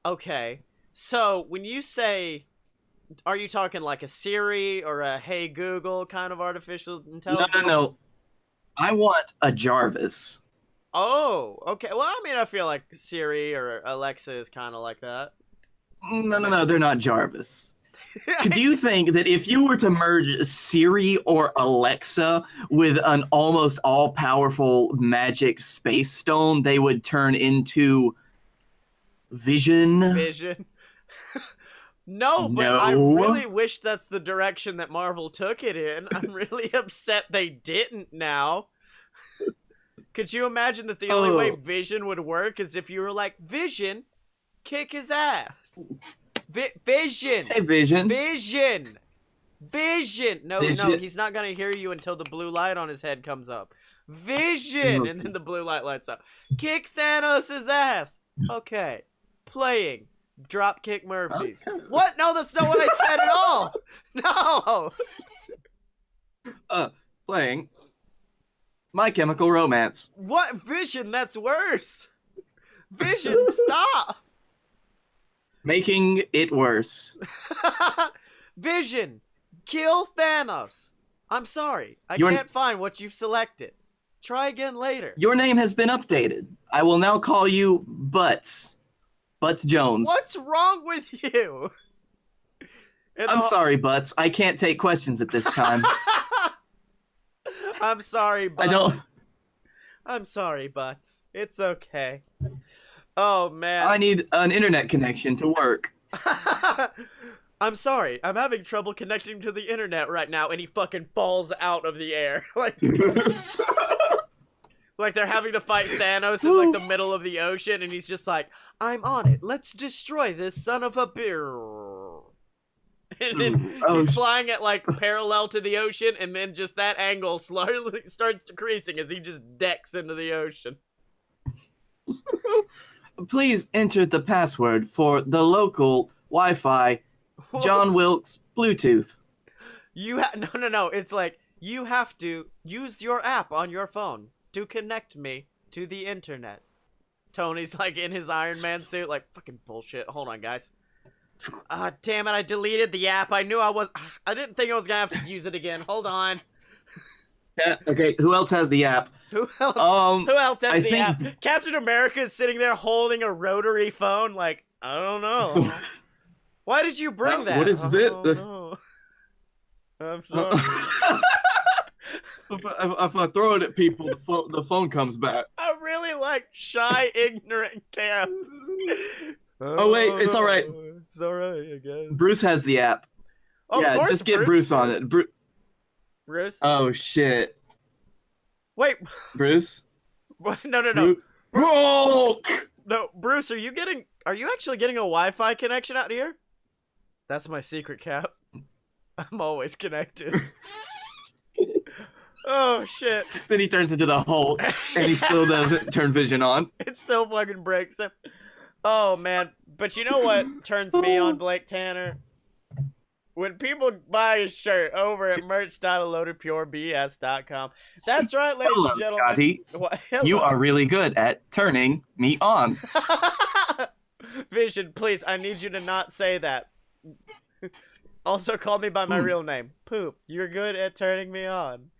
Okay. So, when you say, are you talking like a Siri or a Hey Google kind of artificial intelligence? No. I want a Jarvis. Oh, okay. Well, I mean, I feel like Siri or Alexa is kind of like that. No, they're not Jarvis. Do you think that if you were to merge Siri or Alexa with an almost all-powerful magic space stone, they would turn into Vision? Vision. No, but I really wish that's the direction that Marvel took it in. I'm really upset they didn't now. Could you imagine that the only way Vision would work is if you were like, Vision, kick his ass. Vision. Hey, Vision. Vision. No, he's not going to hear you until the blue light on his head comes up. Vision. And then the blue light lights up. Kick Thanos' ass. Okay. Playing. Dropkick Murphys. Okay. What? No, that's not what I said at all. No. Playing My Chemical Romance. What? Vision? That's worse. Vision, stop. Making it worse. Vision, kill Thanos. I'm sorry. I can't find what you've selected. Try again later. Your name has been updated. I will now call you Butts Jones. What's wrong with you? I'm sorry, Butts. I can't take questions at this time. I'm sorry, Butts. I don't. I'm sorry, Butts. It's okay. Oh, man. I need an internet connection to work. I'm sorry. I'm having trouble connecting to the internet right now, and he fucking falls out of the air. Like they're having to fight Thanos in like the middle of the ocean, and he's just like, I'm on it. Let's destroy this son of a beer. And then he's flying at like parallel to the ocean, and then just that angle slowly starts decreasing as he just decks into the ocean. Please enter the password for the local Wi-Fi John Wilkes Bluetooth. No. It's like, you have to use your app on your phone to connect me to the internet. Tony's like in his Iron Man suit, like, fucking bullshit. Hold on, guys. Damn it, I deleted the app. I didn't think I was gonna have to use it again. Hold on. Yeah, okay, who else has the app? Who else has the app? Captain America is sitting there holding a rotary phone, like, I don't know. Why did you bring that? What is this? No. I'm sorry. If I throw it at people, the phone comes back. I really like shy, ignorant Cap. Oh wait, it's all right. It's all right, I guess. Bruce has the app. Oh, yeah, just get Bruce on it. Bruce? Oh shit. Wait. Bruce? No. Hulk! No, Bruce, are you actually getting a Wi-Fi connection out here? That's my secret, Cap. I'm always connected. Oh shit. Then he turns into the Hulk, and he still doesn't turn vision on. It still fucking breaks him. Oh man, but you know what turns me on, Blake Tanner? When people buy a shirt over at merch.loadedpurebs.com. That's right, ladies and gentlemen. Scotty. Hello. You are really good at turning me on. Vision, please, I need you to not say that. Also call me by my real name. Poop. You're good at turning me on.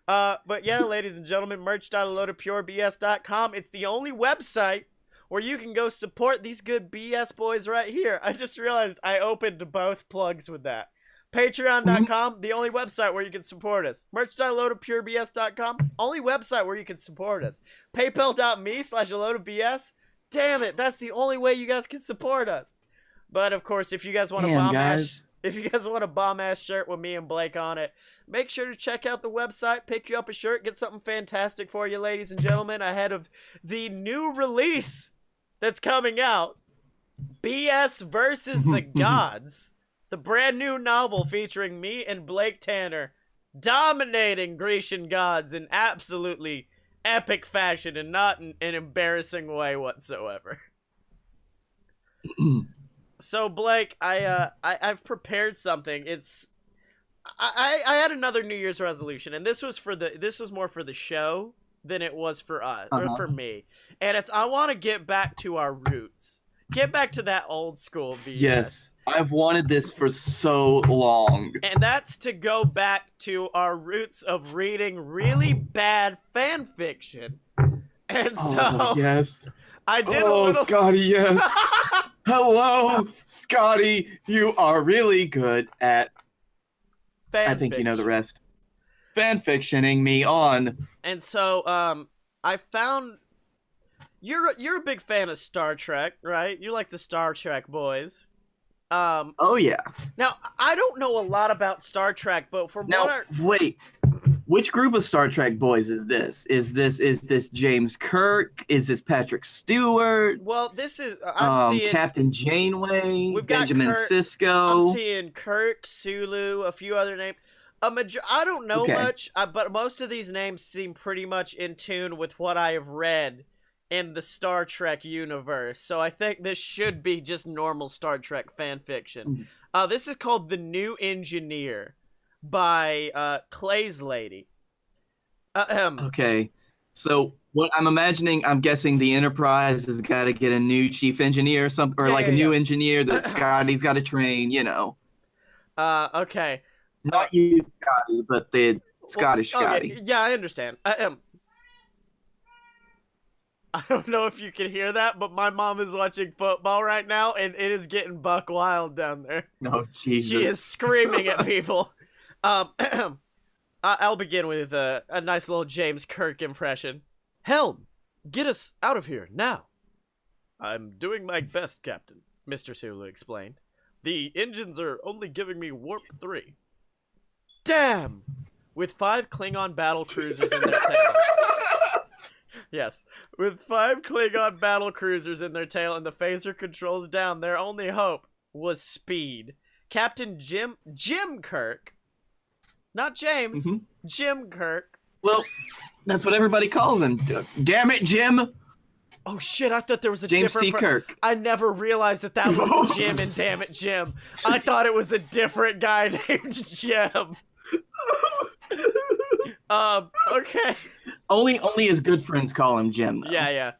But yeah, ladies and gentlemen, merch.loadedpurebs.com. It's the only website where you can go support these good BS boys right here. I just realized I opened both plugs with that. Patreon.com, the only website where you can support us. Merch.loadedpurebs.com, only website where you can support us. PayPal.me/loadedbs. Damn it, that's the only way you guys can support us. But of course, if you guys want a bomb-ass shirt with me and Blake on it, make sure to check out the website, pick you up a shirt, get something fantastic for you, ladies and gentlemen, ahead of the new release that's coming out, BS versus the Gods, the brand new novel featuring me and Blake Tanner dominating Grecian gods in absolutely epic fashion and not in an embarrassing way whatsoever. So Blake, I've prepared something. I had another New Year's resolution, and this was more for the show than it was for us or for me. And I want to get back to our roots. Get back to that old school BS. Yes, I've wanted this for so long. And that's to go back to our roots of reading really bad fan fiction. And so yes. I did a little... Scotty, yes. Hello, Scotty. You are really good at fan I think fiction. You know the rest. Fan fictioning me on. And so I found you're a big fan of Star Trek, right? You like the Star Trek boys. Oh yeah. Now, I don't know a lot about Star Trek, but wait. Which group of Star Trek boys is this? Is this James Kirk? Is this Patrick Stewart? Well, this is I'm seeing Captain Janeway, we've got Benjamin Kirk, Sisko. I'm seeing Kirk, Sulu, a few other names. I don't know much, but most of these names seem pretty much in tune with what I have read in the Star Trek universe. So I think this should be just normal Star Trek fan fiction. This is called The New Engineer by Clay's Lady. Okay, so what I'm guessing the Enterprise has got to get a new chief engineer or something, or a new engineer that Scotty's got to train, you know. Okay. Not you, Scotty, but the Scottish Scotty. Yeah, I understand. I don't know if you can hear that, but my mom is watching football right now, and it is getting buck wild down there. Oh, Jesus. She is screaming at people. I'll begin with a nice little James Kirk impression. Helm, get us out of here, now. I'm doing my best, Captain, Mr. Sulu explained. The engines are only giving me warp 3. Damn! With 5 Klingon battle cruisers in their tail. Yes, with 5 Klingon battle cruisers in their tail and the phaser controls down, their only hope was speed. Captain Jim Kirk, not James, Jim Kirk. Well, that's what everybody calls him. Damn it, Jim. Oh shit, I thought there was a James different... T. Kirk. I never realized that was Jim and Damn It Jim. I thought it was a different guy named Jim. Okay. Only his good friends call him Jim, though. Yeah.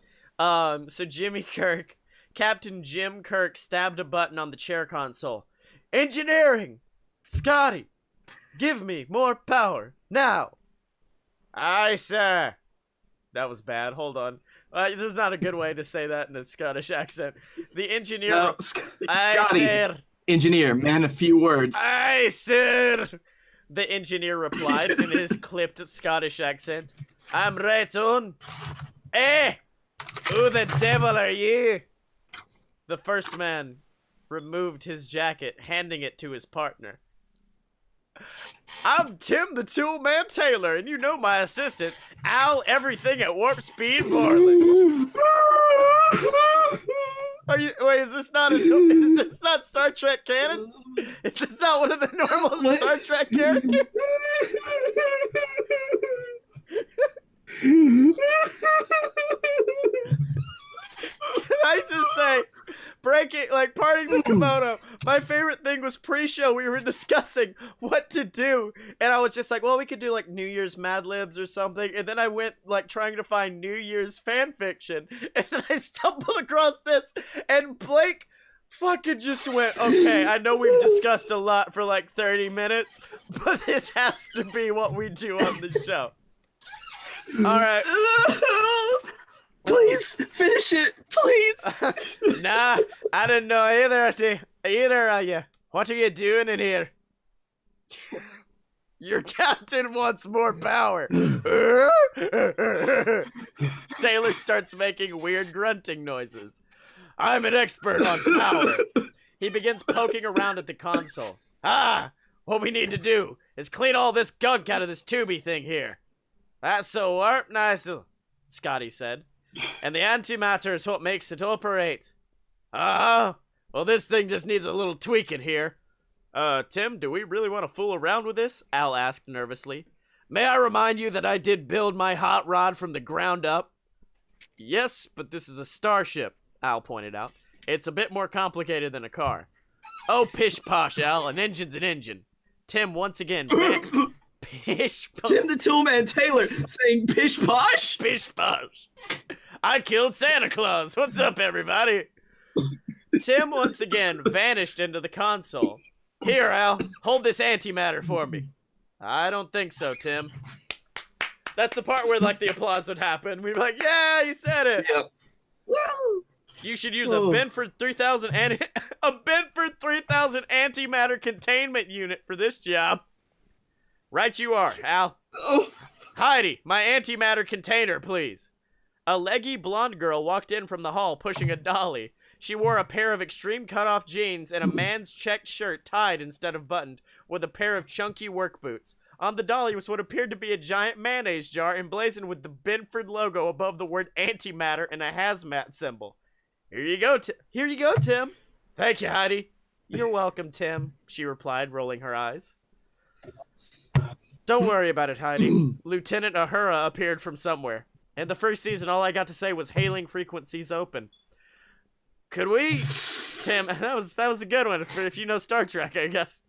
So Jimmy Kirk, Captain Jim Kirk stabbed a button on the chair console. Engineering! Scottye! Give me more power, now! Aye, sir. That was bad, hold on. There's not a good way to say that in a Scottish accent. The engineer... No, Aye, Scottye, sir. Engineer, man, a few words. Aye, sir. The engineer replied in his clipped Scottish accent. I'm right on. Eh? Who the devil are you? The first man removed his jacket, handing it to his partner. I'm Tim the Toolman Taylor, and you know my assistant, Al Everything at Warp Speed Borland. Wait, is this not Star Trek canon? Is this not one of the normal Star Trek characters? Can I just say, parting the kimono, my favorite thing was pre-show we were discussing what to do, and I was just like, well, we could do like New Year's Mad Libs or something, and then I went like trying to find New Year's fan fiction, and then I stumbled across this, and Blake fucking just went, okay, I know we've discussed a lot for like 30 minutes, but this has to be what we do on the show. Alright. Please, finish it, please. Nah, I didn't know either of you. What are you doing in here? Your captain wants more power. Taylor starts making weird grunting noises. I'm an expert on power. He begins poking around at the console. What we need to do is clean all this gunk out of this tubey thing here. That's so warp nice, Scottye said. And the antimatter is what makes it operate. Well, this thing just needs a little tweaking here. Tim, do we really want to fool around with this? Al asked nervously. May I remind you that I did build my hot rod from the ground up? Yes, but this is a starship, Al pointed out. It's a bit more complicated than a car. Oh, pish posh, Al, an engine's an engine. Tim once again... Pish posh. Tim the Toolman Taylor saying pish posh? Pish posh. I killed Santa Claus. What's up, everybody? Tim once again vanished into the console. Here, Al, hold this antimatter for me. I don't think so, Tim. That's the part where, like, the applause would happen. We'd be like, yeah, you said it. Yep. You should use a Benford 3000 antimatter containment unit for this job. Right you are, Al. Heidi, my antimatter container, please. A leggy blonde girl walked in from the hall pushing a dolly. She wore a pair of extreme cutoff jeans and a man's checked shirt tied instead of buttoned, with a pair of chunky work boots. On the dolly was what appeared to be a giant mayonnaise jar emblazoned with the Benford logo above the word antimatter and a hazmat symbol. Here you go, Tim. Thank you, Heidi. You're welcome, Tim, she replied, rolling her eyes. Don't worry about it, Heidi. Lieutenant Uhura appeared from somewhere. In the first season, all I got to say was hailing frequencies open. Could we? Tim, that was a good one if you know Star Trek, I guess.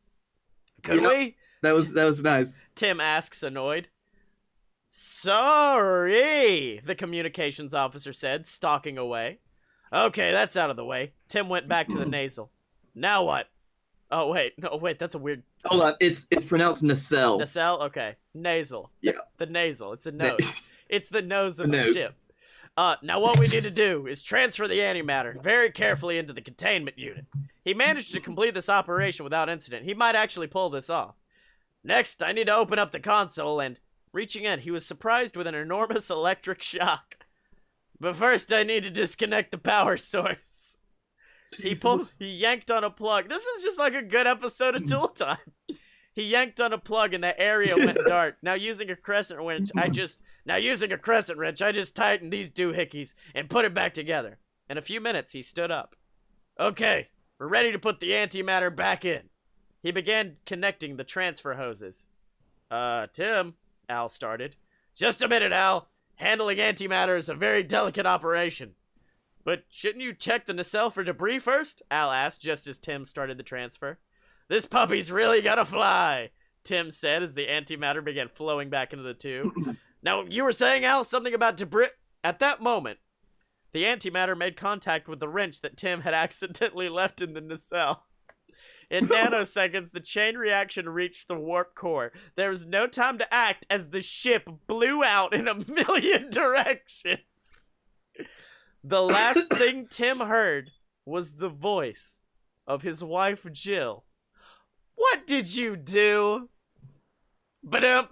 Could we? That was nice. Tim asks, annoyed. Sorry, the communications officer said, stalking away. Okay, that's out of the way. Tim went back to the nasal. Now what? Oh, wait. No, wait, that's a weird... Hold on, it's pronounced nacelle. Nacelle? Okay. Nasal. Yeah. The nasal. It's a nose. It's the nose of the ship. Now what we need to do is transfer the antimatter very carefully into the containment unit. He managed to complete this operation without incident. He might actually pull this off. Next, I need to open up the console and, reaching in, he was surprised with an enormous electric shock. But first, I need to disconnect the power source. He yanked on a plug. This is just like a good episode of Tool Time. He yanked on a plug and the area went dark. Now using a crescent wrench, I just tightened these doohickeys and put it back together. In a few minutes, he stood up. Okay, we're ready to put the antimatter back in. He began connecting the transfer hoses. Tim, Al started. Just a minute, Al. Handling antimatter is a very delicate operation. But shouldn't you check the nacelle for debris first? Al asked just as Tim started the transfer. This puppy's really gonna fly, Tim said as the antimatter began flowing back into the tube. Now, you were saying, Al, something about debris? At that moment, the antimatter made contact with the wrench that Tim had accidentally left in the nacelle. In nanoseconds, the chain reaction reached the warp core. There was no time to act as the ship blew out in a million directions. The last thing Tim heard was the voice of his wife, Jill. What did you do? And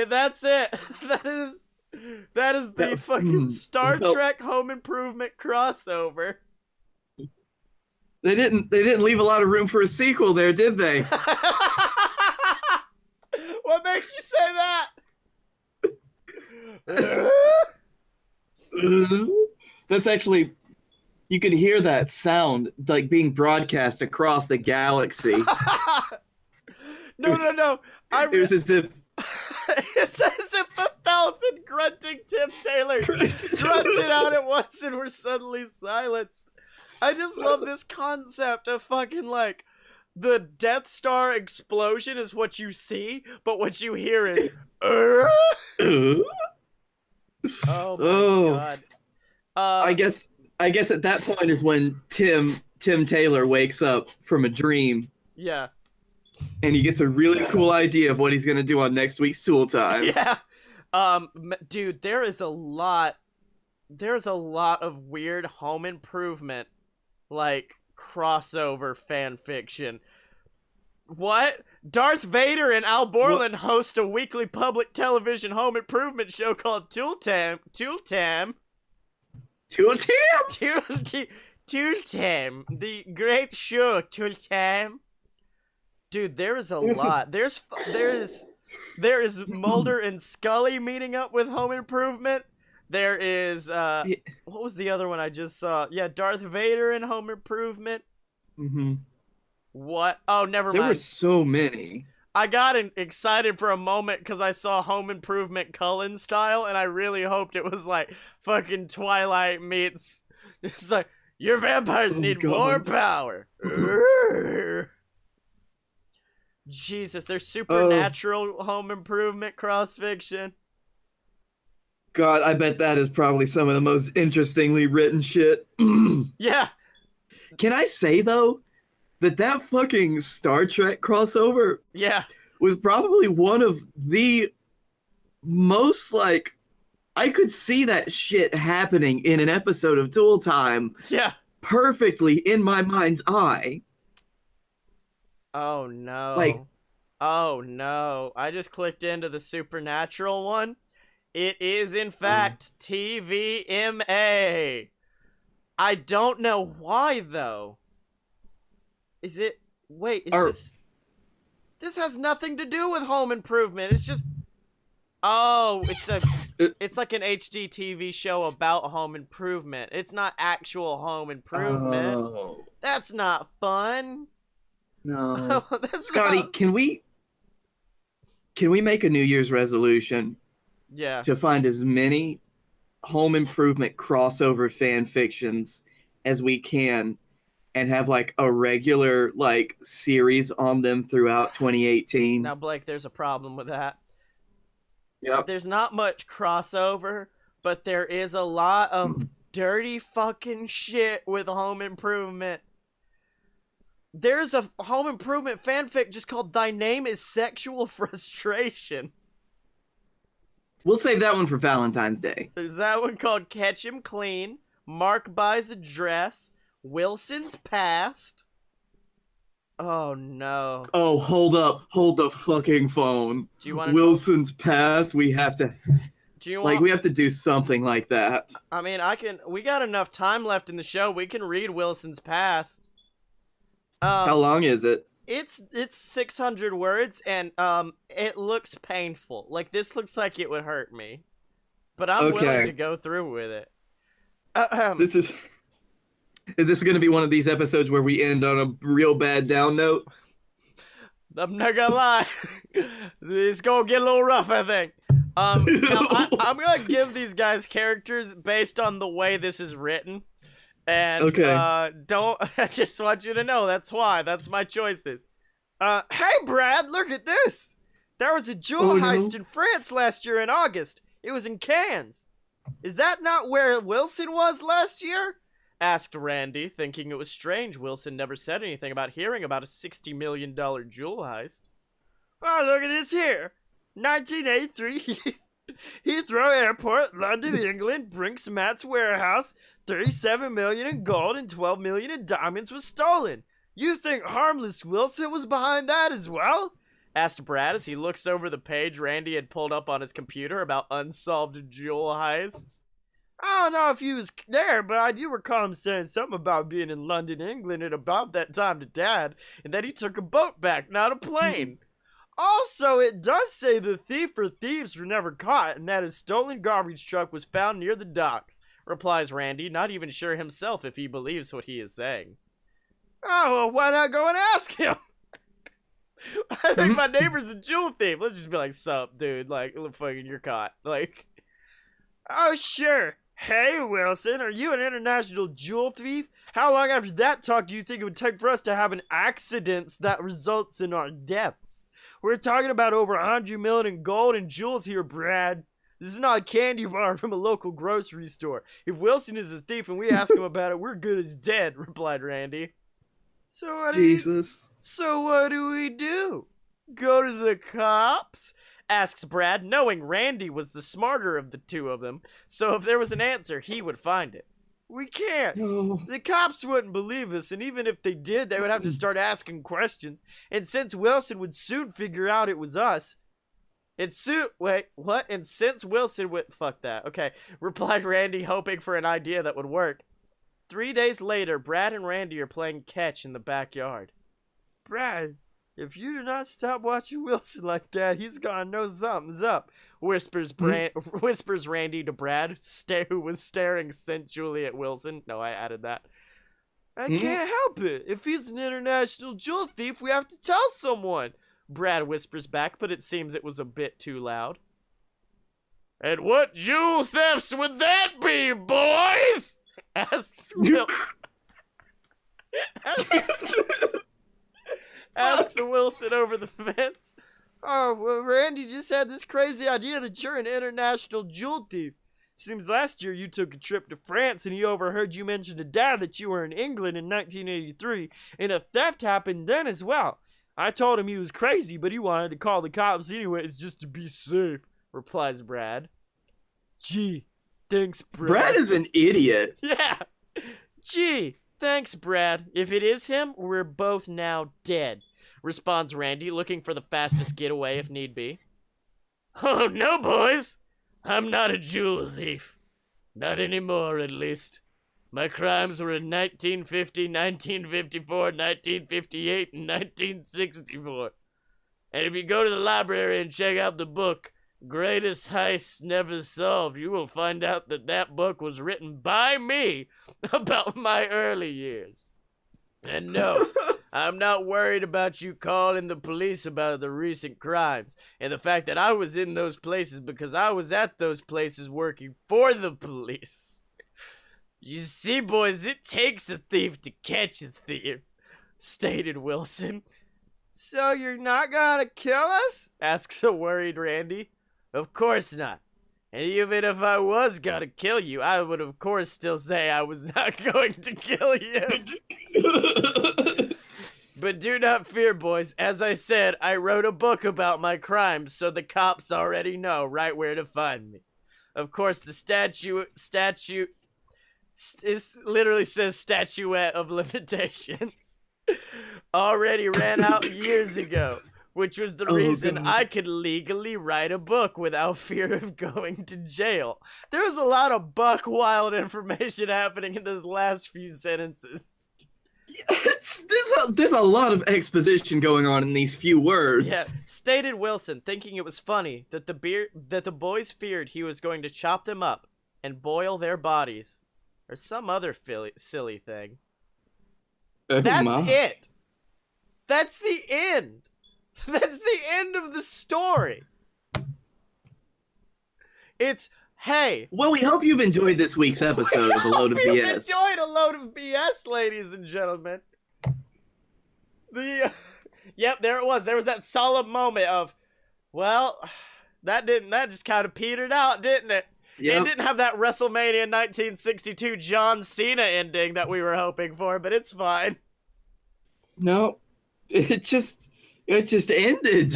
that's it. That is the fucking Star Trek Home Improvement crossover. They didn't leave a lot of room for a sequel there, did they? What makes you say that? That's actually, you can hear that sound like being broadcast across the galaxy. No. It was as if it's as if 1,000 grunting Tim Taylors grunted out at once and were suddenly silenced. I just love this concept of fucking like the Death Star explosion is what you see, but what you hear is oh my god. I guess at that point is when Tim Taylor wakes up from a dream. Yeah. And he gets a really cool idea of what he's gonna do on next week's Tool Time. Yeah. Dude, there's a lot of weird Home Improvement like crossover fan fiction. What? Darth Vader and Al Borland host a weekly public television home improvement show called Tool Time, the great show, Tool Time. Dude, there is a lot. There is Mulder and Scully meeting up with Home Improvement. There is what was the other one I just saw? Yeah, Darth Vader and Home Improvement. Mm-hmm. What? Oh, never mind. There were so many. I got excited for a moment because I saw Home Improvement Cullen style, and I really hoped it was like fucking Twilight meets. It's like, your vampires need more power. Jesus, there's supernatural Home Improvement cross fiction. God, I bet that is probably some of the most interestingly written shit. Yeah. Can I say, though, that fucking Star Trek crossover was probably one of the most, like, I could see that shit happening in an episode of Tool Time. Yeah. Perfectly in my mind's eye. Oh, no. Like, oh, no. I just clicked into the supernatural one. It is, in fact, TVMA. I don't know why, though. Is it... Wait, is this... This has nothing to do with Home Improvement. It's just... Oh, it's like an HD TV show about Home Improvement. It's not actual Home Improvement. Oh. That's not fun. No. That's Scottye, not... can we make a New Year's resolution? Yeah. To find as many Home Improvement crossover fan fictions as we can and have like a regular like series on them throughout 2018. Now, Blake, there's a problem with that. Yep. There's not much crossover, but there is a lot of dirty fucking shit with Home Improvement. There's a Home Improvement fanfic just called "Thy Name is Sexual Frustration." We'll save that one for Valentine's Day. There's that one called "Catch Him Clean," "Mark Buys a Dress," "Wilson's Past." Oh no. Oh, hold up. Hold the fucking phone. Do you want Wilson's Past. We have to... Do you want... we have to do something like that. I mean, we got enough time left in the show. We can read Wilson's Past. How long is it? It's 600 words, and it looks painful. Like, this looks like it would hurt me. But I'm willing to go through with it. Is this going to be one of these episodes where we end on a real bad down note? I'm not gonna lie. It's gonna get a little rough, I think. Now, I'm gonna give these guys characters based on the way this is written. And, I just want you to know that's why. That's my choices. Hey, Brad, look at this. There was a jewel heist in France last year in August. It was in Cannes. Is that not where Wilson was last year? Asked Randy, thinking it was strange Wilson never said anything about hearing about a $60 million jewel heist. Oh, look at this here. 1983, Heathrow Airport, London, England, Brinks Matt's warehouse, 37 million in gold and 12 million in diamonds was stolen. You think harmless Wilson was behind that as well? Asked Brad as he looks over the page Randy had pulled up on his computer about unsolved jewel heists. I don't know if he was there, but I do recall him saying something about being in London, England at about that time to Dad, and that he took a boat back, not a plane. Also, it does say the thief or thieves were never caught, and that his stolen garbage truck was found near the docks, replies Randy, not even sure himself if he believes what he is saying. Oh, well, why not go and ask him? I think my neighbor's a jewel thief. Let's just be like, sup, dude, like, fucking, you're caught. Like, oh, sure. Hey, Wilson, are you an international jewel thief? How long after that talk do you think it would take for us to have an accident that results in our deaths? We're talking about over 100 million in gold and jewels here, Brad. This is not a candy bar from a local grocery store. If Wilson is a thief and we ask him about it, we're good as dead, replied Randy. So what do we do? Go to the cops? Asks Brad, knowing Randy was the smarter of the two of them, so if there was an answer, he would find it. We can't. No. The cops wouldn't believe us, and even if they did, they would have to start asking questions. And since Wilson would soon figure out it was us, And since Wilson would... Fuck that. Okay. Replied Randy, hoping for an idea that would work. 3 days later, Brad and Randy are playing catch in the backyard. Brad, if you do not stop watching Wilson like that, he's gonna know something's up, whispers Randy to Brad, who was staring sensually at Wilson. No, I added that. I can't help it. If he's an international jewel thief, we have to tell someone, Brad whispers back, but it seems it was a bit too loud. And what jewel thefts would that be, boys? Asks Wilson over the fence. Oh, well, Randy just had this crazy idea that you're an international jewel thief. Seems last year you took a trip to France and he overheard you mention to Dad that you were in England in 1983 and a theft happened then as well. I told him he was crazy, but he wanted to call the cops anyways just to be safe, replies Brad. Gee, thanks, Brad. Brad is an idiot. Yeah. Gee, thanks, Brad. If it is him, we're both now dead, responds Randy, looking for the fastest getaway if need be. Oh, no, boys. I'm not a jewel thief. Not anymore, at least. My crimes were in 1950, 1954, 1958, and 1964. And if you go to the library and check out the book, Greatest Heists Never Solved, you will find out that that book was written by me about my early years. And no, I'm not worried about you calling the police about the recent crimes and the fact that I was in those places because I was at those places working for the police. You see, boys, it takes a thief to catch a thief, stated Wilson. So you're not gonna kill us? Asks a worried Randy. Of course not. And even if I was gonna kill you, I would of course still say I was not going to kill you. But do not fear, boys. As I said, I wrote a book about my crimes, so the cops already know right where to find me. Of course, the literally says statuette of limitations. Already ran out years ago, which was the reason I could legally write a book without fear of going to jail. There was a lot of buck wild information happening in those last few sentences. There's a lot of exposition going on in these few words. Yeah, stated Wilson, thinking it was funny that the boys feared he was going to chop them up and boil their bodies, or some other silly thing. That's it. That's the end. That's the end of the story. It's, hey. Well, we hope you've enjoyed this week's episode of A Load of BS. You've enjoyed A Load of BS, ladies and gentlemen. Yep, there it was. There was that solemn moment of, well, that just kind of petered out, didn't it? Yep. It didn't have that WrestleMania 1962 John Cena ending that we were hoping for, but it's fine. No, it just ended.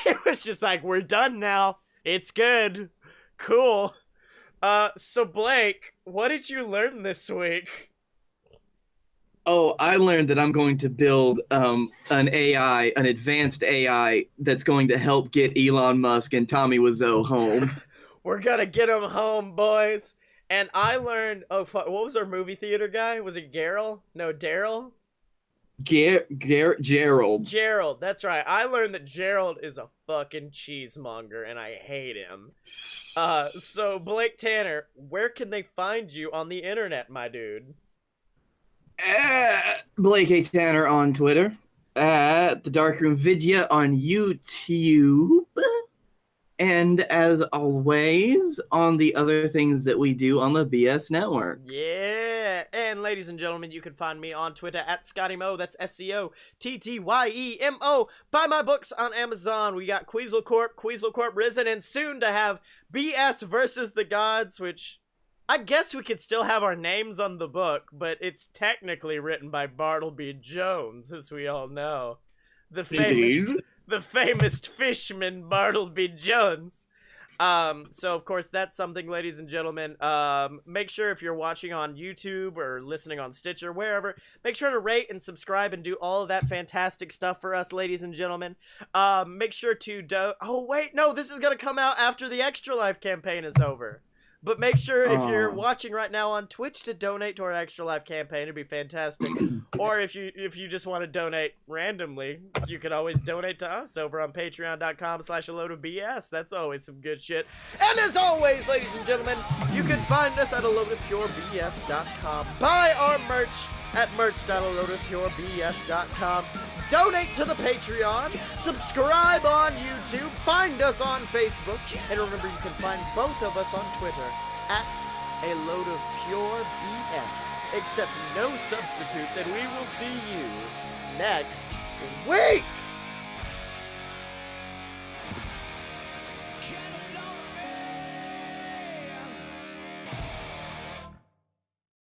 It was just like, we're done now. It's good. Cool. So Blake, what did you learn this week? Oh, I learned that I'm going to build an advanced AI that's going to help get Elon Musk and Tommy Wiseau home. We're gonna get them home, boys. And I learned, what was our movie theater guy? Was it Daryl? No, Daryl? Gerald. Gerald, that's right. I learned that Gerald is a fucking cheesemonger, and I hate him. So Blake Tanner, where can they find you on the internet, my dude? Blake A. Tanner on Twitter. The Darkroom Vidya on YouTube. And as always, on the other things that we do on the BS Network. Yeah. And ladies and gentlemen, you can find me on Twitter at ScottyMo. That's SCOTTYEMO. Buy my books on Amazon. We got Queasel Corp Risen, and soon to have BS versus the Gods, which I guess we could still have our names on the book, but it's technically written by Bartleby Jones, as we all know. The famous fishman Bartleby Jones. So of course that's something, ladies and gentlemen. Make sure if you're watching on YouTube or listening on Stitcher, wherever, make sure to rate and subscribe and do all of that fantastic stuff for us, ladies and gentlemen. Make sure to oh wait, no, this is gonna come out after the Extra Life campaign is over. But make sure if you're watching right now on Twitch to donate to our Extra Life campaign. It'd be fantastic. Or if you just want to donate randomly, you can always donate to us over on patreon.com/aloadofbs. That's always some good shit. And as always, ladies and gentlemen, you can find us at aloadofpurebs.com. Buy our merch at merch.aloadofpurebs.com. Donate to the Patreon, subscribe on YouTube, find us on Facebook, and remember you can find both of us on Twitter at A Load of Pure BS. Accept no substitutes, and we will see you next week!